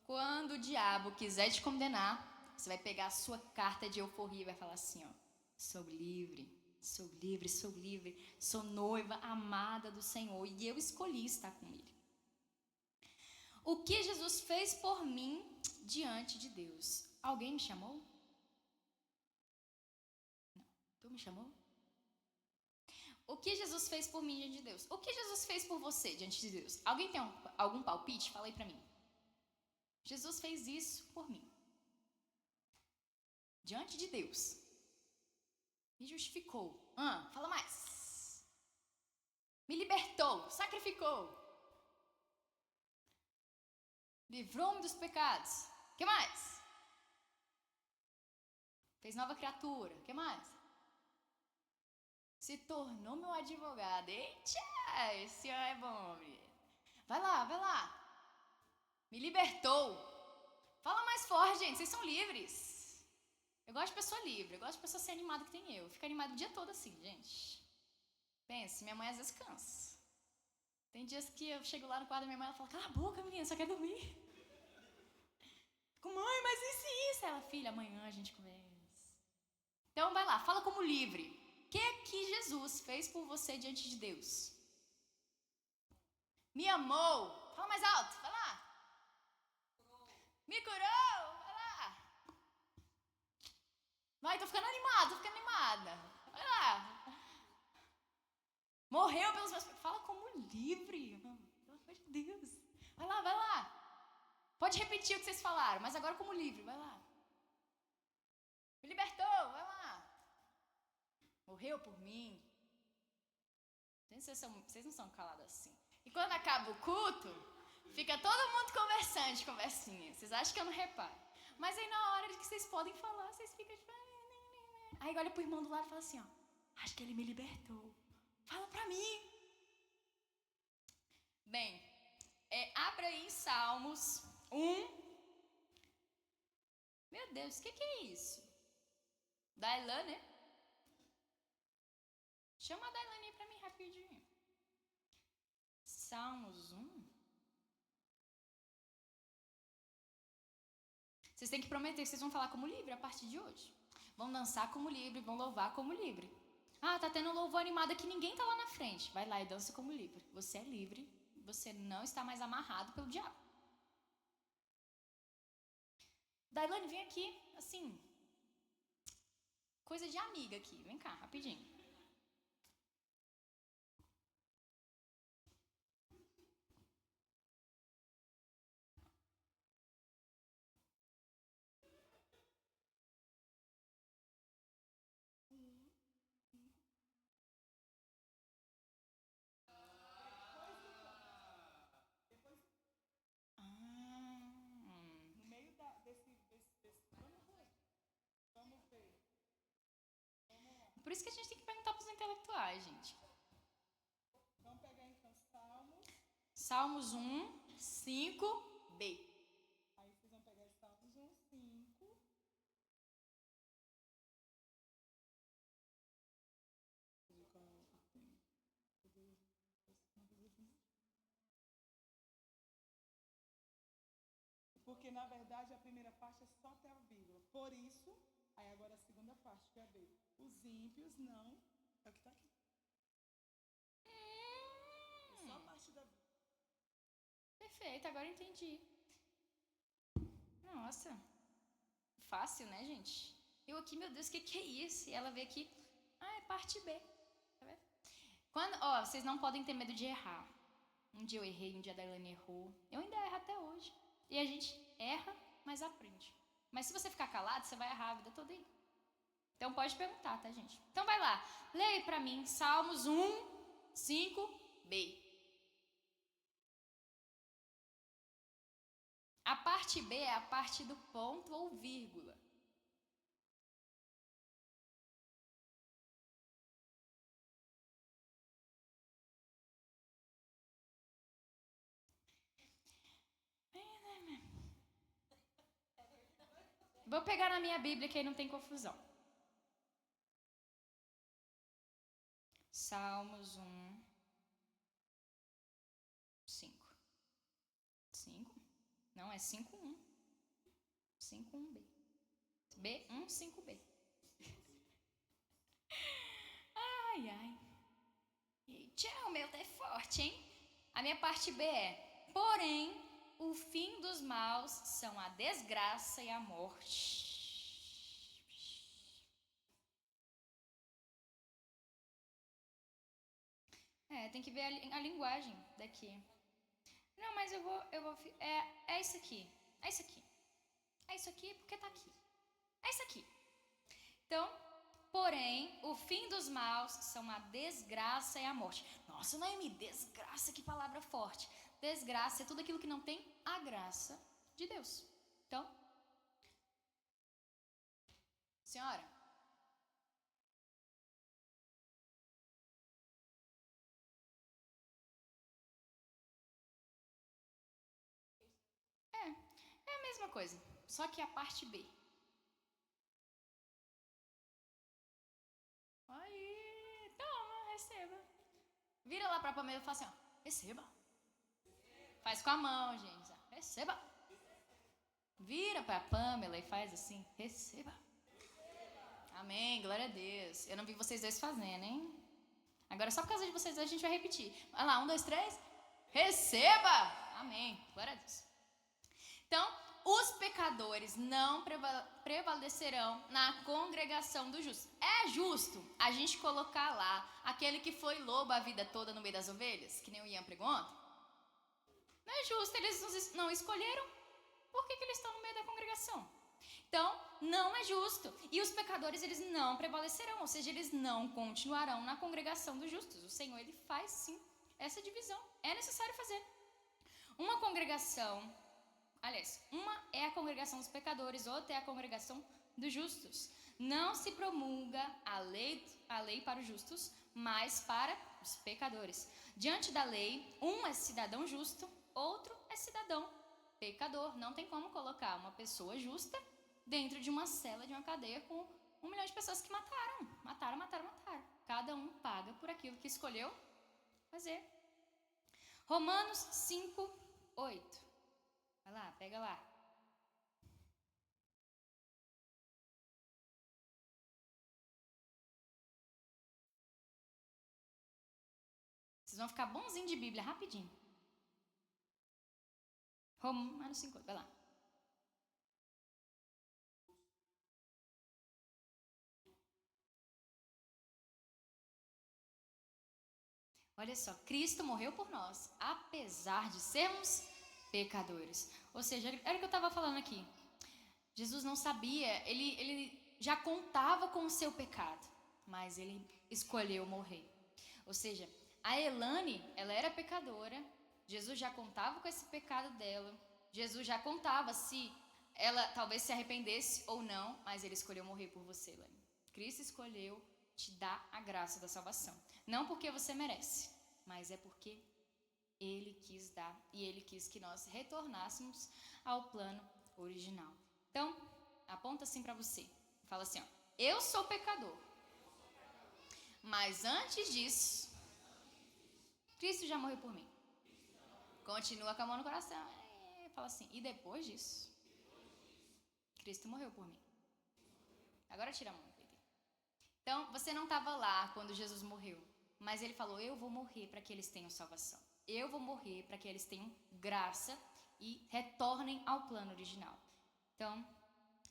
quando o diabo quiser te condenar, você vai pegar a sua carta de euforia e vai falar assim, ó, sou livre, sou livre, sou livre, sou noiva amada do Senhor e eu escolhi estar com Ele. O que Jesus fez por mim diante de Deus? Alguém me chamou? Não. Tu me chamou? O que Jesus fez por mim diante de Deus? O que Jesus fez por você diante de Deus? Alguém tem algum palpite? Fala aí pra mim. Jesus fez isso por mim. Diante de Deus. Me justificou. Fala mais. Me libertou. Sacrificou. Livrou-me dos pecados. O que mais? Fez nova criatura. O que mais? Se tornou meu advogado. Eita, esse é bom. Vai lá. Me libertou. Fala mais forte, gente. Vocês são livres. Eu gosto de pessoa livre. Eu gosto de pessoa ser animada que tem eu. Fico animada o dia todo assim, gente. Pense, minha mãe às vezes cansa. Tem dias que eu chego lá no quarto da minha mãe e ela fala, cala a boca, menina, só quer dormir. Mãe, mas isso. Ela, filha, amanhã a gente conversa. Então vai lá, fala como livre. O que Jesus fez por você diante de Deus? Me amou. Fala mais alto, vai lá. Me curou, vai lá. Vai, tô ficando animada. Vai lá. Morreu pelos meus... Fala como livre. Pelo amor de Deus. Vai lá. Pode repetir o que vocês falaram, mas agora como livre, vai lá. Me libertou, vai lá. Morreu por mim. Vocês não são calados assim. E quando acaba o culto, fica todo mundo conversando de conversinha. Vocês acham que eu não reparo. Mas aí na hora que vocês podem falar, vocês ficam tipo... Aí olha pro irmão do lado e fala assim, ó. Acho que ele me libertou. Fala pra mim. Bem, abra aí em Salmos 1. Meu Deus, o que é isso? Dailan, né? Chama a Dailane aí pra mim rapidinho. Salmos 1. Vocês têm que prometer que vocês vão falar como livre a partir de hoje. Vão dançar como livre, vão louvar como livre. Tá tendo um louvor animado que ninguém tá lá na frente. Vai lá e dança como livre. Você é livre, você não está mais amarrado pelo diabo. Dailane, vem aqui, assim, coisa de amiga aqui. Vem cá, rapidinho. vai, gente. Vamos pegar então Salmos. Salmos 1, 5b. Aí vocês vão pegar Salmos 1, 5. Porque, na verdade, a primeira parte é só até a vírgula. Por isso, aí agora a segunda parte, que é a B. Os ímpios não... É o que está aqui. É só a parte da vírgula. Perfeito, agora entendi. Nossa. Fácil, né, gente? Eu aqui, meu Deus, o que é isso? E ela vê aqui, é parte B. Tá vendo? Vocês não podem ter medo de errar. Um dia eu errei, um dia a Dailane errou. Eu ainda erro até hoje. E a gente erra, mas aprende. Mas se você ficar calado, você vai errar a vida toda aí. Então pode perguntar, tá, gente? Então vai lá. Leia pra mim Salmos 1, 5b. A parte B é a parte do ponto ou vírgula. Vou pegar na minha Bíblia que aí não tem confusão. Salmos 1, 5. 5? Não, é 5:1. 5:1b. B1, 5b. Ai, ai. Tchau, meu tá forte, hein? A minha parte B é: porém, o fim dos maus são a desgraça e a morte. Tem que ver a linguagem daqui. Não, mas eu vou é isso aqui. É isso aqui. É isso aqui porque tá aqui. É isso aqui. Então, porém, o fim dos maus são a desgraça e a morte. Nossa, Noemi, desgraça, que palavra forte. Desgraça é tudo aquilo que não tem a graça de Deus. Então, senhora, é a mesma coisa, só que a parte B. Aí, toma, receba. Vira lá pra Pamela e fala assim, ó, receba. Faz com a mão, gente. Receba. Vira pra Pamela e faz assim, receba. Amém, glória a Deus. Eu não vi vocês dois fazendo, hein? Agora só por causa de vocês dois a gente vai repetir. Vai lá, 1, 2, 3. Receba! Amém, glória a Deus. Então, os pecadores não prevalecerão na congregação do justo. É justo a gente colocar lá aquele que foi lobo a vida toda no meio das ovelhas? Que nem o Ian pregou ontem? Não é justo, eles não escolheram. Por que eles estão no meio da congregação? Então, não é justo. E os pecadores, eles não prevalecerão, ou seja, eles não continuarão na congregação dos justos. O Senhor, ele faz sim essa divisão. É necessário fazer. Uma congregação, aliás, uma é a congregação dos pecadores, outra é a congregação dos justos. Não se promulga a lei para os justos, mas para os pecadores. Diante da lei, um é cidadão justo, outro é cidadão pecador. Não tem como colocar uma pessoa justa dentro de uma cela, de uma cadeia com 1 milhão de pessoas que mataram. Cada um paga por aquilo que escolheu fazer. Romanos 5, 8. Vai lá, pega lá. Vocês vão ficar bonzinho de Bíblia rapidinho. Romanos 5, 8, vai lá. Olha só, Cristo morreu por nós, apesar de sermos pecadores. Ou seja, era o que eu estava falando aqui. Jesus não sabia, ele já contava com o seu pecado, mas ele escolheu morrer. Ou seja, a Elane, ela era pecadora, Jesus já contava com esse pecado dela, Jesus já contava se ela talvez se arrependesse ou não, mas ele escolheu morrer por você, Elane. Cristo escolheu te dá a graça da salvação. Não porque você merece, mas é porque Ele quis dar e Ele quis que nós retornássemos ao plano original. Então, aponta assim para você. Fala assim, ó, eu sou pecador. Mas antes disso, Cristo já morreu por mim. Continua com a mão no coração. Fala assim, e depois disso, Cristo morreu por mim. Agora tira a mão, Pedro. Então, você não estava lá quando Jesus morreu. Mas Ele falou, eu vou morrer para que eles tenham salvação. Eu vou morrer para que eles tenham graça e retornem ao plano original. Então,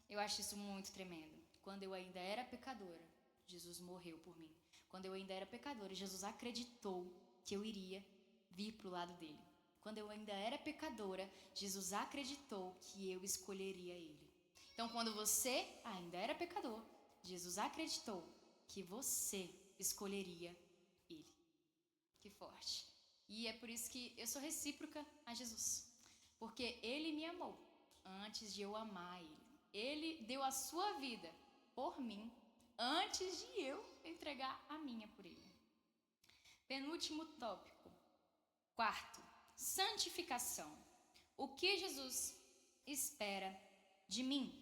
eu acho isso muito tremendo. Quando eu ainda era pecadora, Jesus morreu por mim. Quando eu ainda era pecadora, Jesus acreditou que eu iria vir para o lado dele. Quando eu ainda era pecadora, Jesus acreditou que eu escolheria ele. Então, quando você ainda era pecador, Jesus acreditou que você escolheria ele. Que forte. E é por isso que eu sou recíproca a Jesus. Porque ele me amou antes de eu amar ele. Ele deu a sua vida por mim antes de eu entregar a minha por ele. Penúltimo tópico. Quarto, santificação. O que Jesus espera de mim?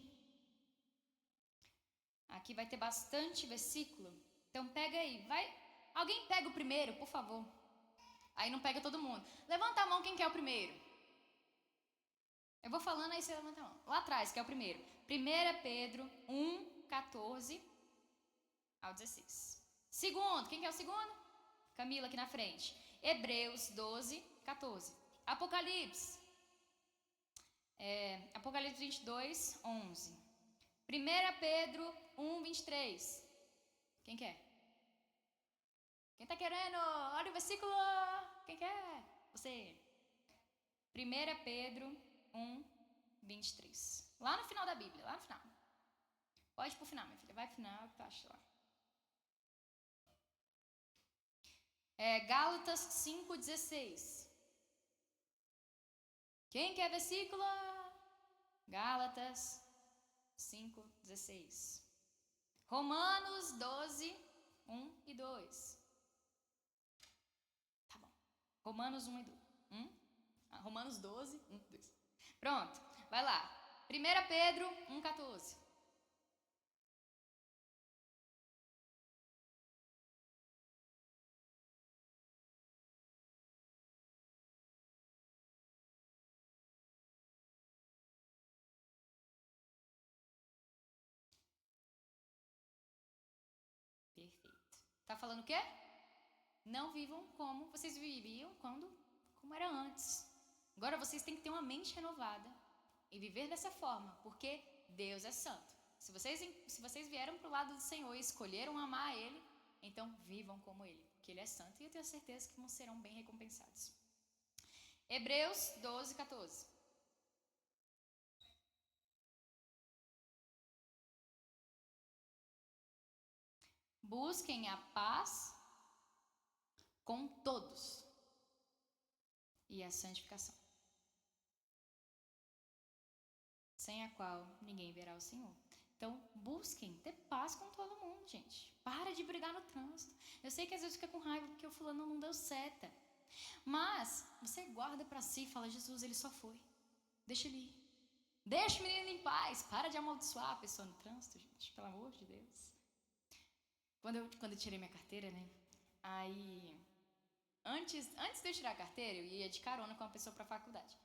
Aqui vai ter bastante versículo. Então pega aí, vai. Alguém pega o primeiro, por favor. Aí não pega todo mundo. Levanta a mão quem quer o primeiro. Eu vou falando, aí você levanta a mão. Lá atrás, que é o primeiro. 1 Pedro 1, 14 ao 16. Segundo, quem quer o segundo? Camila aqui na frente. Hebreus 12, 14. Apocalipse. Apocalipse 22, 11. 1 Pedro 1, 23. Quem quer? Quem tá querendo? Olha o versículo. Quem quer? Você. 1 Pedro 1, 23. Lá no final da Bíblia, lá no final. Pode ir pro final, minha filha. Vai pro final, que tu acha lá. Gálatas 5, 16. Quem quer versículo? Gálatas 5, 16. Romanos 12, 1 e 2. Tá bom. Romanos 1 e 2. Romanos 12, 1 e 2. Pronto, vai lá. 1 Pedro 1, 14. Perfeito. Tá falando o quê? Não vivam como vocês viviam como era antes. Agora vocês têm que ter uma mente renovada e viver dessa forma, porque Deus é santo. Se vocês vieram para o lado do Senhor e escolheram amar Ele, então vivam como Ele, porque Ele é santo e eu tenho certeza que serão bem recompensados. Hebreus 12, 14. Busquem a paz com todos e a santificação, sem a qual ninguém verá o Senhor. Então, busquem ter paz com todo mundo, gente. Para de brigar no trânsito. Eu sei que às vezes fica com raiva porque o fulano não deu seta. Mas você guarda pra si e fala, Jesus, ele só foi. Deixa ele ir. Deixa o menino em paz. Para de amaldiçoar a pessoa no trânsito, gente. Pelo amor de Deus. Quando eu tirei minha carteira, né? Aí, antes de eu tirar a carteira, eu ia de carona com uma pessoa pra faculdade.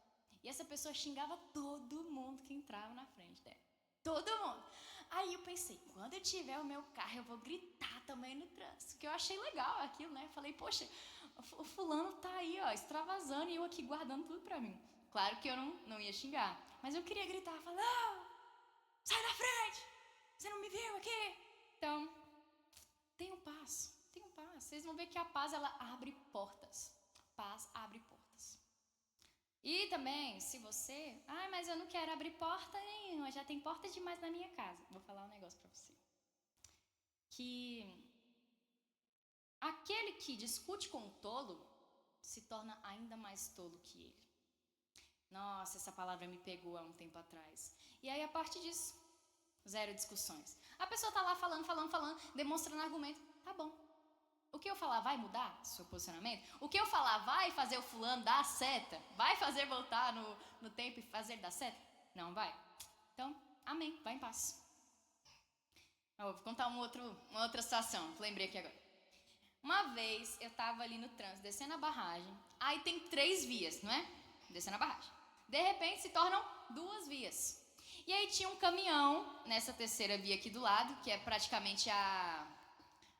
E essa pessoa xingava todo mundo que entrava na frente dela. Todo mundo. Aí eu pensei, quando eu tiver o meu carro, eu vou gritar também no trânsito. Que eu achei legal aquilo, né? Falei, poxa, o fulano tá aí, ó, extravasando e eu aqui guardando tudo pra mim. Claro que eu não ia xingar, mas eu queria gritar, falar, não, sai da frente, você não me viu aqui? Então, tenham paz. Vocês vão ver que a paz, ela abre portas. Paz abre portas. E também, se você... mas eu não quero abrir porta nenhuma, já tem porta demais na minha casa. Vou falar um negócio pra você. Que aquele que discute com o tolo se torna ainda mais tolo que ele. Nossa, essa palavra me pegou há um tempo atrás. E aí, a partir disso, Zero discussões. A pessoa tá lá falando, demonstrando argumento. Tá bom. O que eu falar vai mudar seu posicionamento? O que eu falar vai fazer o fulano dar a seta? Vai fazer voltar no tempo e fazer dar seta? Não vai. Então, amém. Vai em paz. Eu vou contar uma outra situação. Lembrei aqui agora. Uma vez eu tava ali no trânsito, descendo a barragem. Aí tem 3 vias, não é? Descendo a barragem. De repente se tornam 2 vias. E aí tinha um caminhão nessa terceira via aqui do lado, que é praticamente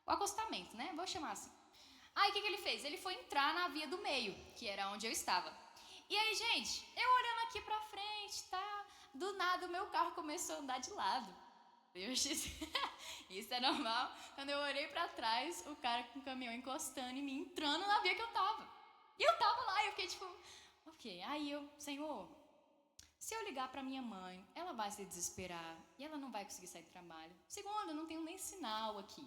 o acostamento, né? Vou chamar assim. Aí o que ele fez? Ele foi entrar na via do meio, que era onde eu estava. E aí, gente, eu olhando aqui pra frente, tá? Do nada o meu carro começou a andar de lado. Isso é normal. Quando eu olhei pra trás, o cara com o caminhão encostando em mim, entrando na via que eu tava. E eu tava lá e eu fiquei tipo, ok. Aí eu, Senhor, se eu ligar pra minha mãe, ela vai se desesperar e ela não vai conseguir sair do trabalho. Segundo, eu não tenho nem sinal aqui.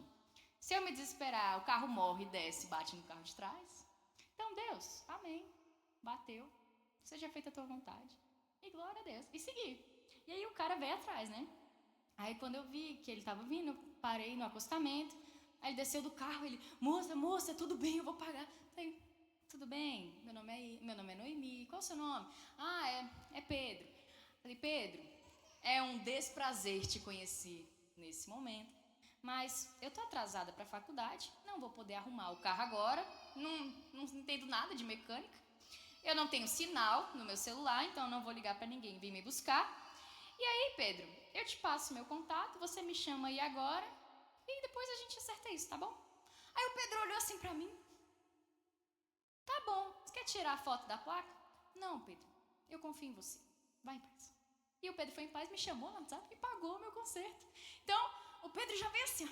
Se eu me desesperar, o carro morre, desce, bate no carro de trás. Então, Deus, amém. Bateu. Seja feita a tua vontade. E glória a Deus. E segui. E aí o cara veio atrás, né? Aí quando eu vi que ele tava vindo, eu parei no acostamento. Aí ele desceu do carro, ele, moça, tudo bem, eu vou pagar. Falei, tudo bem, meu nome é Noemi, qual é o seu nome? Ah, é Pedro. Falei, Pedro, é um desprazer te conhecer nesse momento, mas eu tô atrasada para a faculdade, não vou poder arrumar o carro agora, não entendo nada de mecânica, eu não tenho sinal no meu celular, então eu não vou ligar para ninguém vir me buscar. E aí, Pedro, eu te passo meu contato, você me chama aí agora e depois a gente acerta isso, tá bom? Aí o Pedro olhou assim pra mim. Tá bom, você quer tirar a foto da placa? Não, Pedro, eu confio em você. Vai em paz. E o Pedro foi em paz, me chamou no WhatsApp e pagou o meu conserto. Então, o Pedro já veio assim,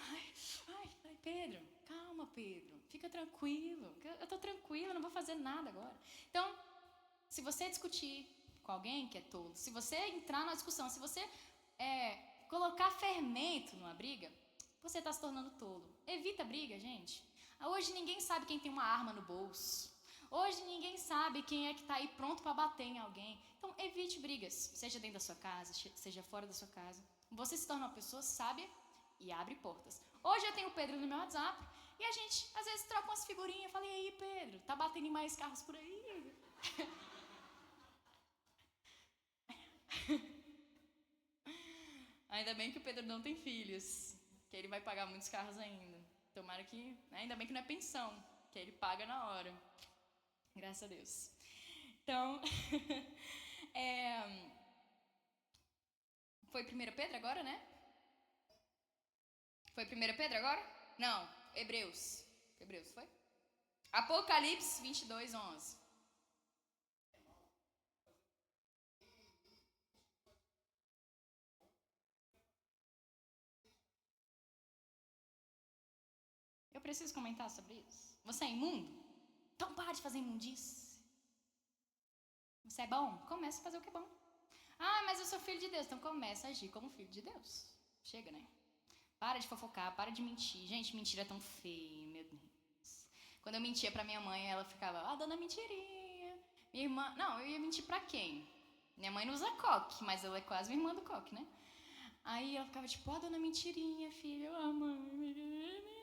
ai, Pedro, calma, Pedro, fica tranquilo, eu tô tranquila, não vou fazer nada agora. Então, se você discutir com alguém que é tolo, se você entrar numa discussão, se você colocar fermento numa briga, você está se tornando tolo. Evita briga, gente. Hoje ninguém sabe quem tem uma arma no bolso. Hoje ninguém sabe quem é que está aí pronto para bater em alguém. Então, evite brigas, seja dentro da sua casa, seja fora da sua casa. Você se torna uma pessoa sábia e abre portas. Hoje eu tenho o Pedro no meu WhatsApp e a gente, às vezes, troca umas figurinhas. Falei, e aí, Pedro, tá batendo em mais carros por aí? Ainda bem que o Pedro não tem filhos, que ele vai pagar muitos carros ainda. Tomara que, ainda bem que não é pensão, que ele paga na hora. Graças a Deus. Então, foi 1 Pedro agora, né? Foi 1 Pedro agora? Não, Hebreus. Hebreus, foi? Apocalipse 22, 11. Eu preciso comentar sobre isso. Você é imundo? Então para de fazer imundice. Você é bom? Comece a fazer o que é bom. Ah, mas eu sou filho de Deus. Então começa a agir como filho de Deus. Chega, né? Para de fofocar, para de mentir. Gente, mentira é tão feia, meu Deus. Quando eu mentia pra minha mãe, ela ficava, dona mentirinha. Minha irmã, não, eu ia mentir pra quem? Minha mãe não usa coque, mas ela é quase minha irmã do coque, né? Aí ela ficava tipo, dona mentirinha, filha, mãe.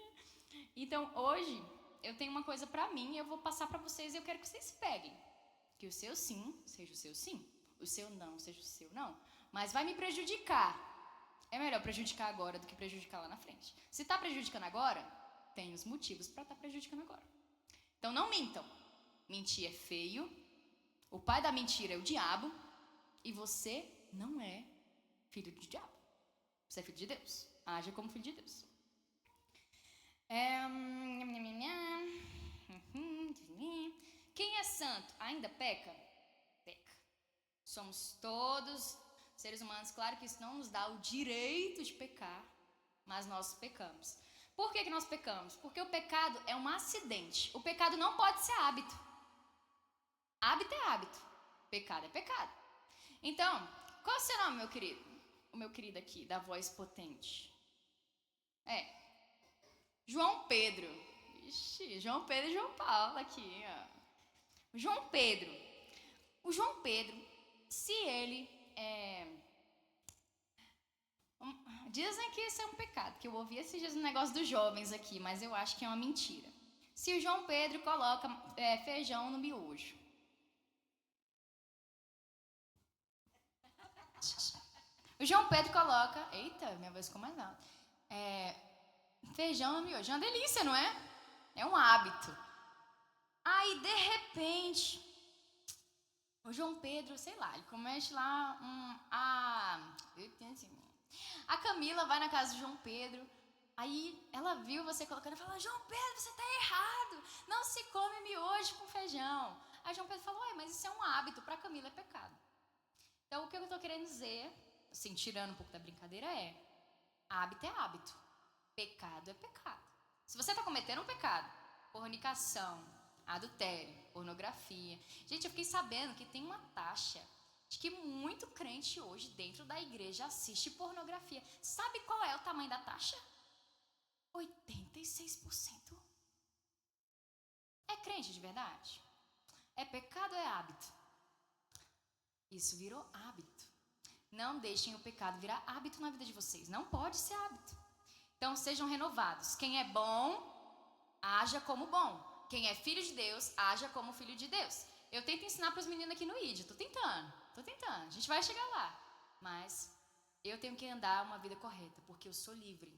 Então, hoje, eu tenho uma coisa pra mim, eu vou passar pra vocês e eu quero que vocês peguem. Que o seu sim seja o seu sim, o seu não seja o seu não. Mas vai me prejudicar. É melhor prejudicar agora do que prejudicar lá na frente. Se está prejudicando agora, tem os motivos para estar prejudicando agora. Então não mintam. Mentir é feio. O pai da mentira é o diabo. E você não é filho do diabo. Você é filho de Deus. Haja como filho de Deus. Quem é santo ainda peca? Peca. Somos todos seres humanos, claro que isso não nos dá o direito de pecar, mas nós pecamos. Por que nós pecamos? Porque o pecado é um acidente. O pecado não pode ser hábito. Hábito é hábito. Pecado é pecado. Então, qual é o seu nome, meu querido? O meu querido aqui, da voz potente. João Pedro. Ixi, João Pedro e João Paulo aqui, ó. João Pedro. O João Pedro, se ele Dizem que isso é um pecado, que eu ouvi esses dias um negócio dos jovens aqui, mas eu acho que é uma mentira. Se o João Pedro coloca feijão no miojo. O João Pedro coloca... Eita, minha voz ficou mais alta. Feijão no miojo. É uma delícia, não é? É um hábito. Aí, de repente, o João Pedro, sei lá, ele comete lá a Camila vai na casa do João Pedro. Aí ela viu você colocando e falou: João Pedro, você tá errado. Não se come miojo com feijão. Aí João Pedro falou: mas isso é um hábito, para Camila é pecado. Então o que eu estou querendo dizer, assim, tirando um pouco da brincadeira, hábito é hábito, pecado é pecado. Se você está cometendo um pecado, fornicação, adultério, pornografia. Gente, eu fiquei sabendo que tem uma taxa de que muito crente hoje dentro da igreja assiste pornografia. Sabe qual é o tamanho da taxa? 86%. É crente de verdade? É pecado ou é hábito? Isso virou hábito. Não deixem o pecado virar hábito na vida de vocês. Não pode ser hábito. Então sejam renovados. Quem é bom, haja como bom. Quem é filho de Deus, haja como filho de Deus. Eu tento ensinar para os meninos aqui no ID. Tô tentando. A gente vai chegar lá. Mas eu tenho que andar uma vida correta, porque eu sou livre.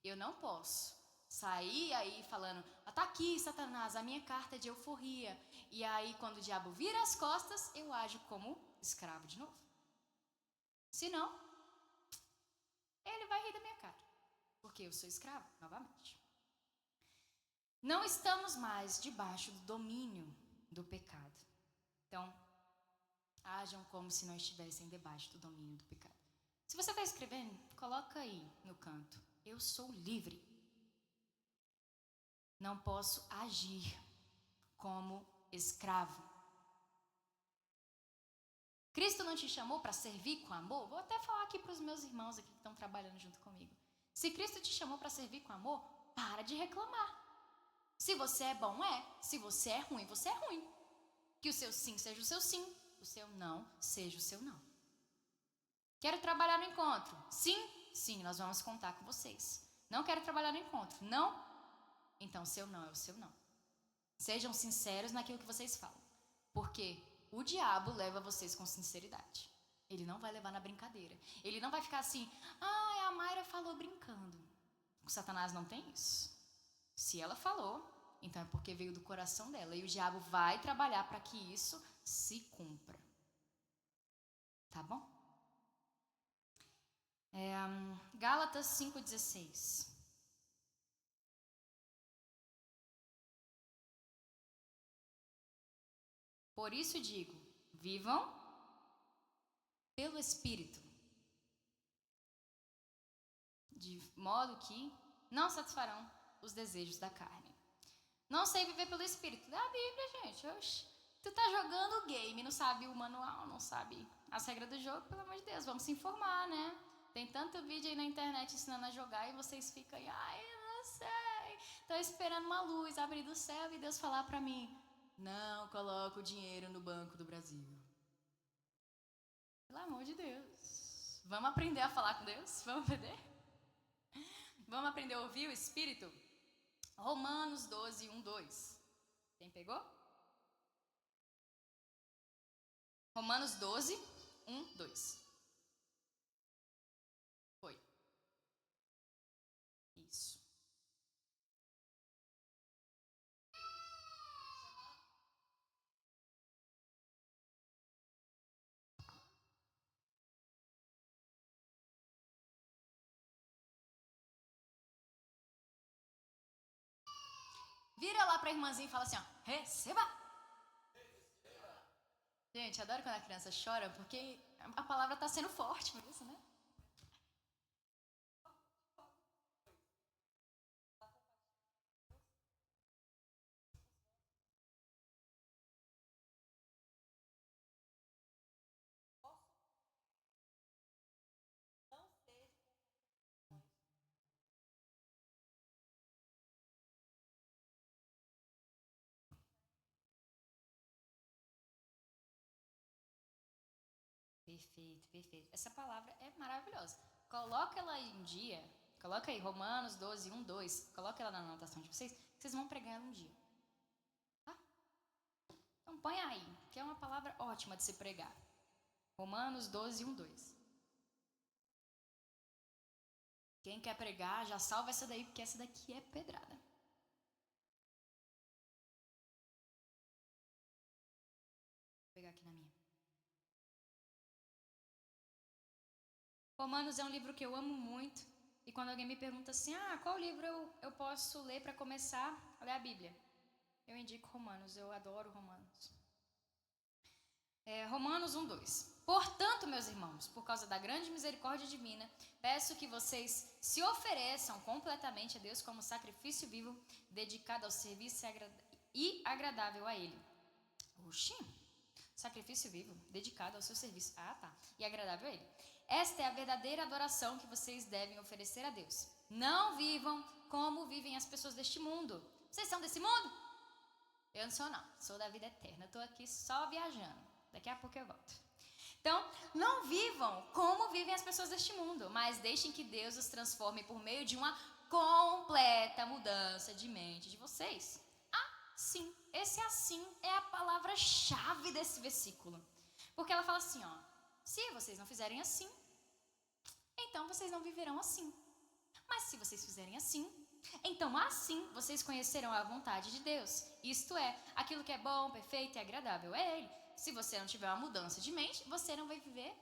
Eu não posso sair aí falando: tá aqui, Satanás, a minha carta é de euforia. E aí, quando o diabo vira as costas, eu ajo como escravo de novo. Senão, ele vai rir da minha cara, porque eu sou escravo, novamente. Não estamos mais debaixo do domínio do pecado. Então, ajam como se não estivessem debaixo do domínio do pecado. Se você está escrevendo, coloca aí no canto: eu sou livre. Não posso agir como escravo. Cristo não te chamou para servir com amor? Vou até falar aqui para os meus irmãos aqui que estão trabalhando junto comigo. Se Cristo te chamou para servir com amor, para de reclamar. Se você é bom, Se você é ruim, você é ruim. Que o seu sim seja o seu sim, o seu não seja o seu não. Quero trabalhar no encontro. Sim? Sim, nós vamos contar com vocês. Não quero trabalhar no encontro. Não? Então, seu não é o seu não. Sejam sinceros naquilo que vocês falam. Porque o diabo leva vocês com sinceridade. Ele não vai levar na brincadeira. Ele não vai ficar assim: a Mayra falou brincando. O Satanás não tem isso. Se ela falou, então é porque veio do coração dela. E o diabo vai trabalhar para que isso se cumpra. Tá bom? Gálatas 5,16. Por isso digo: vivam pelo Espírito, de modo que não satisfarão os desejos da carne. Não sei viver pelo Espírito. É a Bíblia, gente. Oxi. Tu tá jogando game, não sabe o manual, não sabe as regras do jogo, pelo amor de Deus, vamos se informar, né? Tem tanto vídeo aí na internet ensinando a jogar e vocês ficam aí, eu não sei. Tô esperando uma luz abrir do céu e Deus falar pra mim: não coloca o dinheiro no Banco do Brasil. Pelo amor de Deus. Vamos aprender a falar com Deus? Vamos aprender? Vamos aprender a ouvir o Espírito? Romanos 12, 1, 2. Quem pegou? Romanos 12, 1, 2. Foi. Isso. Vira lá pra irmãzinha e fala assim: receba. Gente, adoro quando a criança chora, porque a palavra está sendo forte por isso, né? Perfeito, perfeito. Essa palavra é maravilhosa. Coloca ela aí um dia, coloca aí Romanos 12, 1, 2, coloca ela na anotação de vocês, que vocês vão pregar ela um dia. Tá? Então põe aí, que é uma palavra ótima de se pregar. Romanos 12, 1, 2. Quem quer pregar, já salva essa daí, porque essa daqui é pedrada. Vou pegar aqui na minha. Romanos é um livro que eu amo muito. E quando alguém me pergunta assim, qual livro eu posso ler para começar a ler a Bíblia? Eu indico Romanos, eu adoro Romanos. Romanos 1, 2. Portanto, meus irmãos, por causa da grande misericórdia divina, peço que vocês se ofereçam completamente a Deus como sacrifício vivo, dedicado ao serviço e agradável a Ele. Oxi, sacrifício vivo, dedicado ao seu serviço. Tá. E agradável a Ele. Esta é a verdadeira adoração que vocês devem oferecer a Deus. Não vivam como vivem as pessoas deste mundo. Vocês são desse mundo? Eu não sou, não. Sou da vida eterna. Eu estou aqui só viajando. Daqui a pouco eu volto. Então, não vivam como vivem as pessoas deste mundo, mas deixem que Deus os transforme por meio de uma completa mudança de mente de vocês. Sim, esse assim é a palavra-chave desse versículo. Porque ela fala assim, se vocês não fizerem assim, então vocês não viverão assim. Mas se vocês fizerem assim, então assim vocês conhecerão a vontade de Deus. Isto é, aquilo que é bom, perfeito e agradável a Ele. Se você não tiver uma mudança de mente, você não vai viver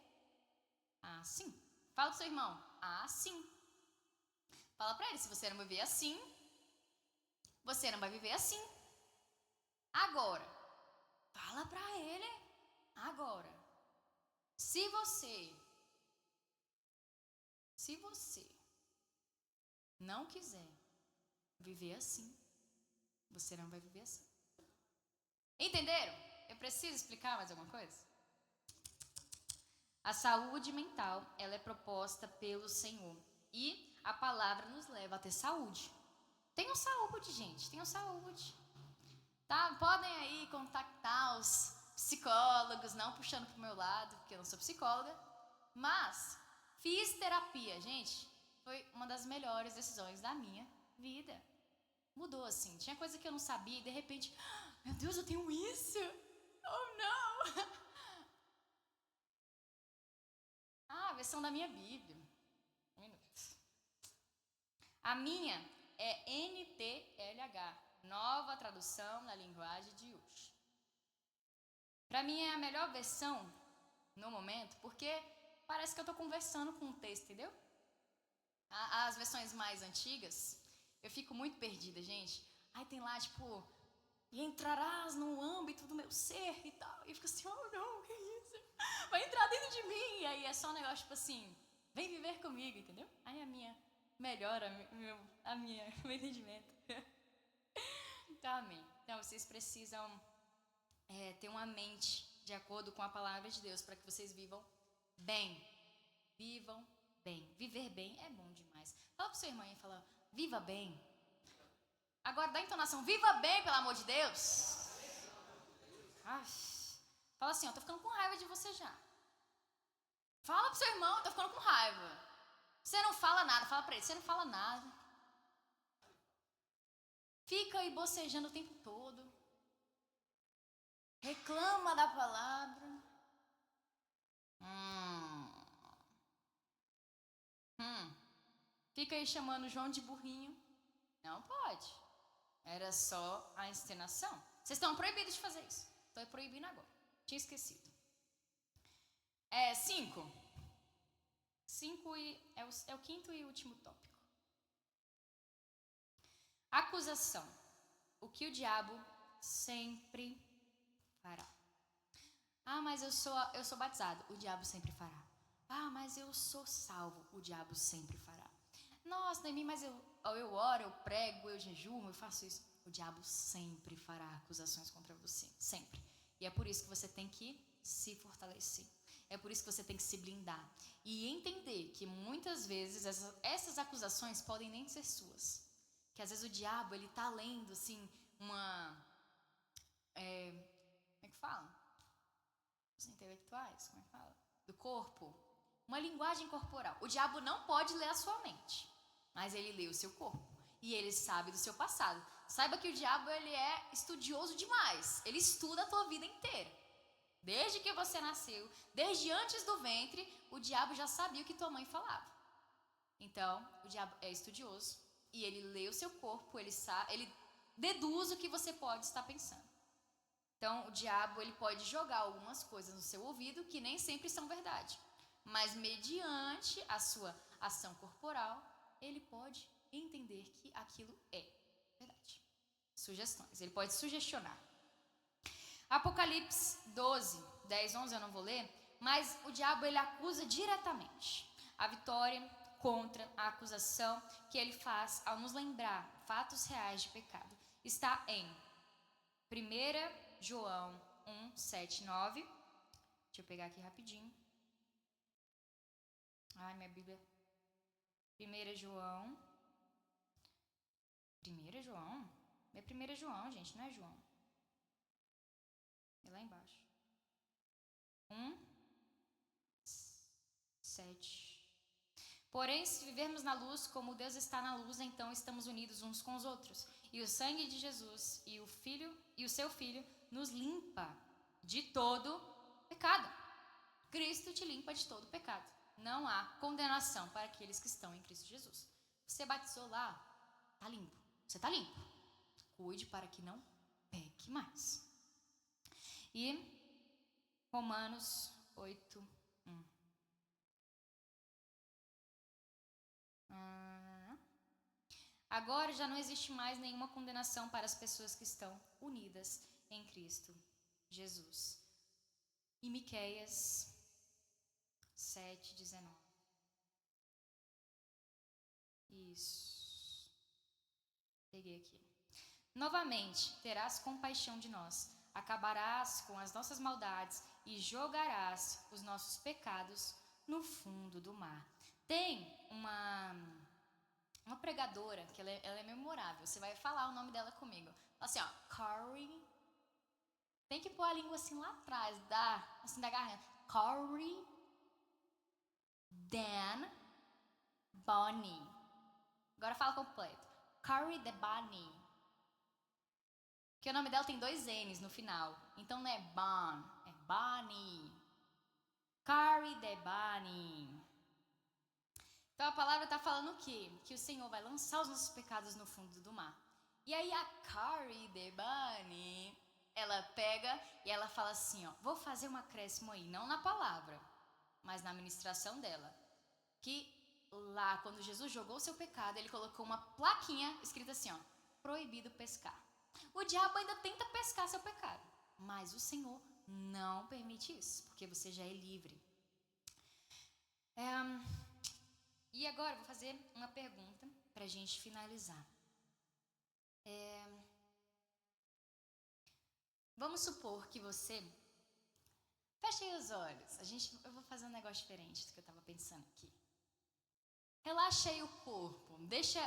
assim. Fala pro seu irmão, assim. Fala pra ele, se você não viver assim, você não vai viver assim. Agora, fala pra ele, agora. Se você não quiser viver assim, você não vai viver assim. Entenderam? Eu preciso explicar mais alguma coisa? A saúde mental, ela é proposta pelo Senhor. E a palavra nos leva a ter saúde. Tenham saúde, gente. Tenham saúde. Tá? Podem aí contactar os psicólogos, não puxando pro meu lado, porque eu não sou psicóloga. Mas fiz terapia, gente. Foi uma das melhores decisões da minha vida. Mudou assim. Tinha coisa que eu não sabia e de repente, meu Deus, eu tenho isso. Oh, não! A versão da minha Bíblia. Um minuto. A minha é NTLH, Nova Tradução na Linguagem de hoje. Para mim é a melhor versão no momento, porque parece que eu estou conversando com um texto, entendeu? As versões mais antigas, eu fico muito perdida, gente. Aí tem lá, tipo, e entrarás no âmbito do meu ser e tal. E eu fico assim, oh não, que isso? Vai entrar dentro de mim. E aí é só um negócio, tipo assim, vem viver comigo, entendeu? Aí a minha melhora, meu entendimento. Então, amém. Então, vocês precisam ter uma mente de acordo com a palavra de Deus para que vocês vivam bem. Vivam bem. Viver bem é bom demais. Fala pro seu irmão e fala, viva bem. Agora dá a entonação, viva bem, pelo amor de Deus. Fala assim, tô ficando com raiva de você já. Fala pro seu irmão, tô ficando com raiva. Você não fala nada, fala pra ele, você não fala nada. Fica aí bocejando o tempo todo. Reclama da palavra. Fica aí chamando João de burrinho. Não pode. Era só a encenação. Vocês estão proibidos de fazer isso. Estou proibindo agora. Tinha esquecido. 5. 5 é o quinto e último tópico. Acusação. O que o diabo sempre fará. Mas eu sou batizado. O diabo sempre fará. Mas eu sou salvo. O diabo sempre fará. Nossa, Noemi, mas eu oro, eu prego, eu jejuo, eu faço isso. O diabo sempre fará acusações contra você. Sempre. E é por isso que você tem que se fortalecer. É por isso que você tem que se blindar. E entender que muitas vezes essas acusações podem nem ser suas. Que às vezes o diabo, ele tá lendo, assim, como é que fala? Os intelectuais, como é que fala? do corpo, uma linguagem corporal. O diabo não pode ler a sua mente, mas ele lê o seu corpo e ele sabe do seu passado. Saiba que o diabo ele é estudioso demais. Ele estuda a tua vida inteira. Desde que você nasceu, desde antes do ventre, o diabo já sabia o que tua mãe falava. Então, o diabo é estudioso e ele lê o seu corpo, ele deduz o que você pode estar pensando. Então, o diabo ele pode jogar algumas coisas no seu ouvido que nem sempre são verdade. Mas mediante a sua ação corporal, ele pode entender que aquilo é verdade. Sugestões, ele pode sugestionar. Apocalipse 12, 10, 11 eu não vou ler, mas o diabo ele acusa diretamente. A vitória contra a acusação que ele faz ao nos lembrar fatos reais de pecado está em 1 João 1, 7, 9. Deixa eu pegar aqui rapidinho. Ai, minha Bíblia. 1 João. 1 João? É 1 João, gente, não é João. É lá embaixo. 1, 7. Porém, se vivermos na luz, como Deus está na luz, então estamos unidos uns com os outros. E o sangue de Jesus e o seu Filho nos limpa de todo pecado. Cristo te limpa de todo pecado. Não há condenação para aqueles que estão em Cristo Jesus. Você batizou lá, está limpo. Você está limpo. Cuide para que não peque mais. E Romanos 8, 1. Agora já não existe mais nenhuma condenação para as pessoas que estão unidas em Cristo Jesus. E Miqueias 7, 19. Isso. Peguei aqui. Novamente terás compaixão de nós, acabarás com as nossas maldades e jogarás os nossos pecados no fundo do mar. Tem uma pregadora, que ela é memorável, você vai falar o nome dela comigo. Fala assim, ó, Corey. Tem que pôr a língua assim lá atrás, da garganta. Corey Dan Bonnie. Agora fala completo. Corey DeBonnie. Porque o nome dela tem 2 N's no final. Então não é Bon, é Bonnie. Corey DeBonnie. Então a palavra está falando o quê? Que o Senhor vai lançar os nossos pecados no fundo do mar. E aí a Corey DeBonnie, ela pega e ela fala assim, ó, vou fazer um acréscimo aí, não na palavra, mas na ministração dela. Que lá, quando Jesus jogou o seu pecado, ele colocou uma plaquinha escrita assim, ó, proibido pescar. O diabo ainda tenta pescar seu pecado, mas o Senhor não permite isso, porque você já é livre. E agora eu vou fazer uma pergunta para a gente finalizar. Vamos supor que você feche os olhos. Eu vou fazer um negócio diferente do que eu estava pensando aqui. Relaxa aí o corpo.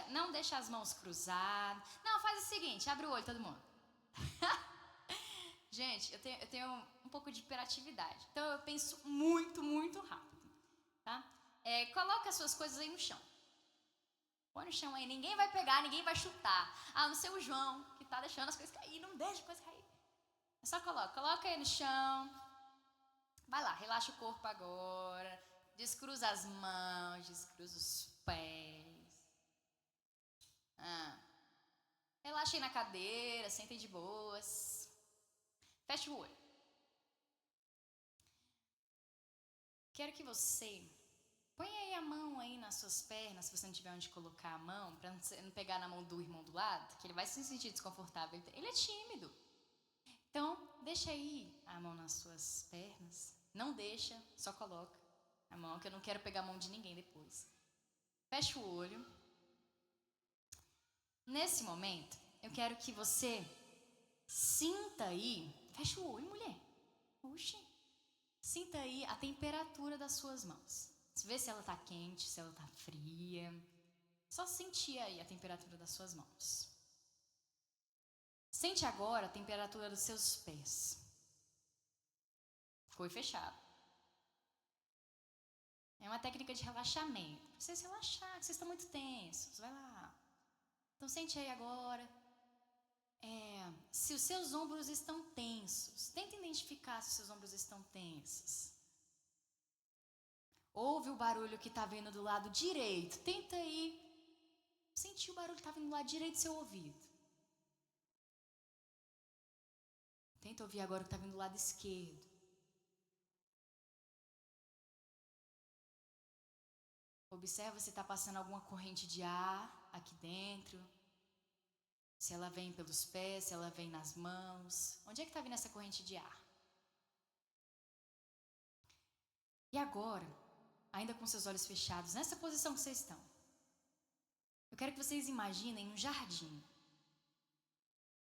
Não deixa as mãos cruzadas. Não, faz o seguinte, abre o olho todo mundo. Gente, eu tenho um pouco de hiperatividade. Então eu penso muito, muito rápido. Tá? Coloca as suas coisas aí no chão. Põe no chão aí, ninguém vai pegar, ninguém vai chutar. A não ser o João, que tá deixando as coisas cair, não deixa a coisa cair. Só coloca aí no chão. Vai lá, relaxa o corpo agora. Descruza as mãos, descruza os pés. Relaxa aí na cadeira, senta aí de boas. Fecha o olho. Quero que você põe aí a mão aí nas suas pernas, se você não tiver onde colocar a mão, para não pegar na mão do irmão do lado, que ele vai se sentir desconfortável. Ele é tímido. Então, deixa aí a mão nas suas pernas. Não deixa, só coloca a mão, que eu não quero pegar a mão de ninguém depois. Fecha o olho. Nesse momento, eu quero que você sinta aí. Fecha o olho, mulher. Oxi. Sinta aí a temperatura das suas mãos. Vê se ela está quente, se ela está fria. Só sentir aí a temperatura das suas mãos. Sente agora a temperatura dos seus pés. Ficou fechado. uma técnica de relaxamento. Pra vocês relaxar, que vocês estão muito tensos. Vai lá. Então sente aí agora. Se os seus ombros estão tensos, tenta identificar se os seus ombros estão tensos. Ouve o barulho que está vindo do lado direito. Tenta aí sentir o barulho que está vindo do lado direito do seu ouvido. Tenta ouvir agora o que está vindo do lado esquerdo. Observa se está passando alguma corrente de ar aqui dentro. Se ela vem pelos pés, se ela vem nas mãos. Onde é que está vindo essa corrente de ar? E agora, ainda com seus olhos fechados, nessa posição que vocês estão, eu quero que vocês imaginem um jardim.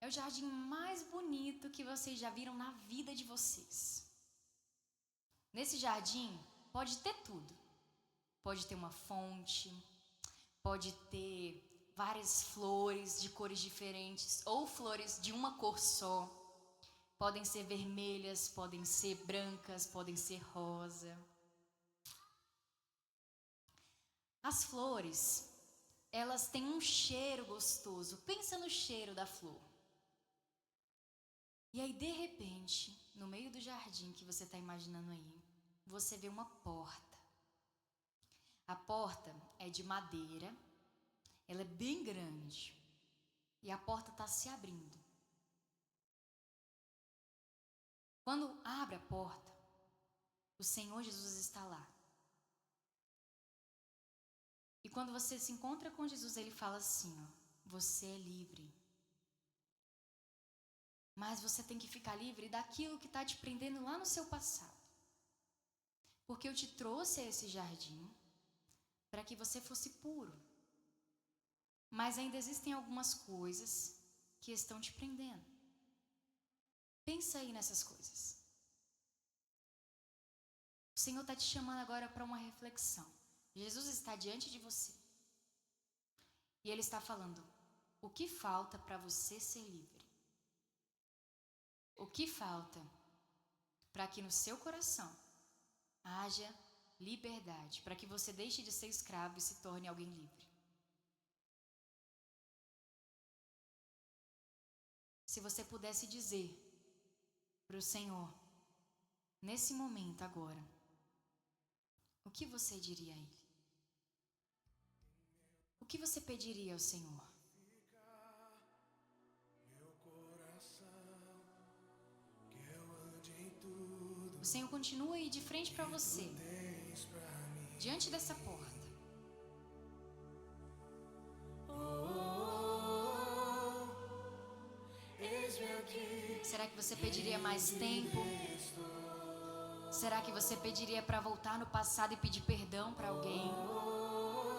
É o jardim mais bonito que vocês já viram na vida de vocês. Nesse jardim pode ter tudo. Pode ter uma fonte, pode ter várias flores de cores diferentes ou flores de uma cor só. Podem ser vermelhas, podem ser brancas, podem ser rosa. As flores, elas têm um cheiro gostoso. Pensa no cheiro da flor. E aí, de repente, no meio do jardim que você está imaginando aí, você vê uma porta. A porta é de madeira, ela é bem grande e a porta está se abrindo. Quando abre a porta, o Senhor Jesus está lá. E quando você se encontra com Jesus, Ele fala assim, você é livre. Mas você tem que ficar livre daquilo que está te prendendo lá no seu passado. Porque eu te trouxe a esse jardim para que você fosse puro. Mas ainda existem algumas coisas que estão te prendendo. Pensa aí nessas coisas. O Senhor está te chamando agora para uma reflexão. Jesus está diante de você. E Ele está falando, o que falta para você ser livre? O que falta para que no seu coração haja liberdade, para que você deixe de ser escravo e se torne alguém livre? Se você pudesse dizer para o Senhor, nesse momento agora, o que você diria a Ele? O que você pediria ao Senhor? O Senhor continua aí de frente para você, diante dessa porta. Será que você pediria mais tempo? Será que você pediria para voltar no passado e pedir perdão para alguém?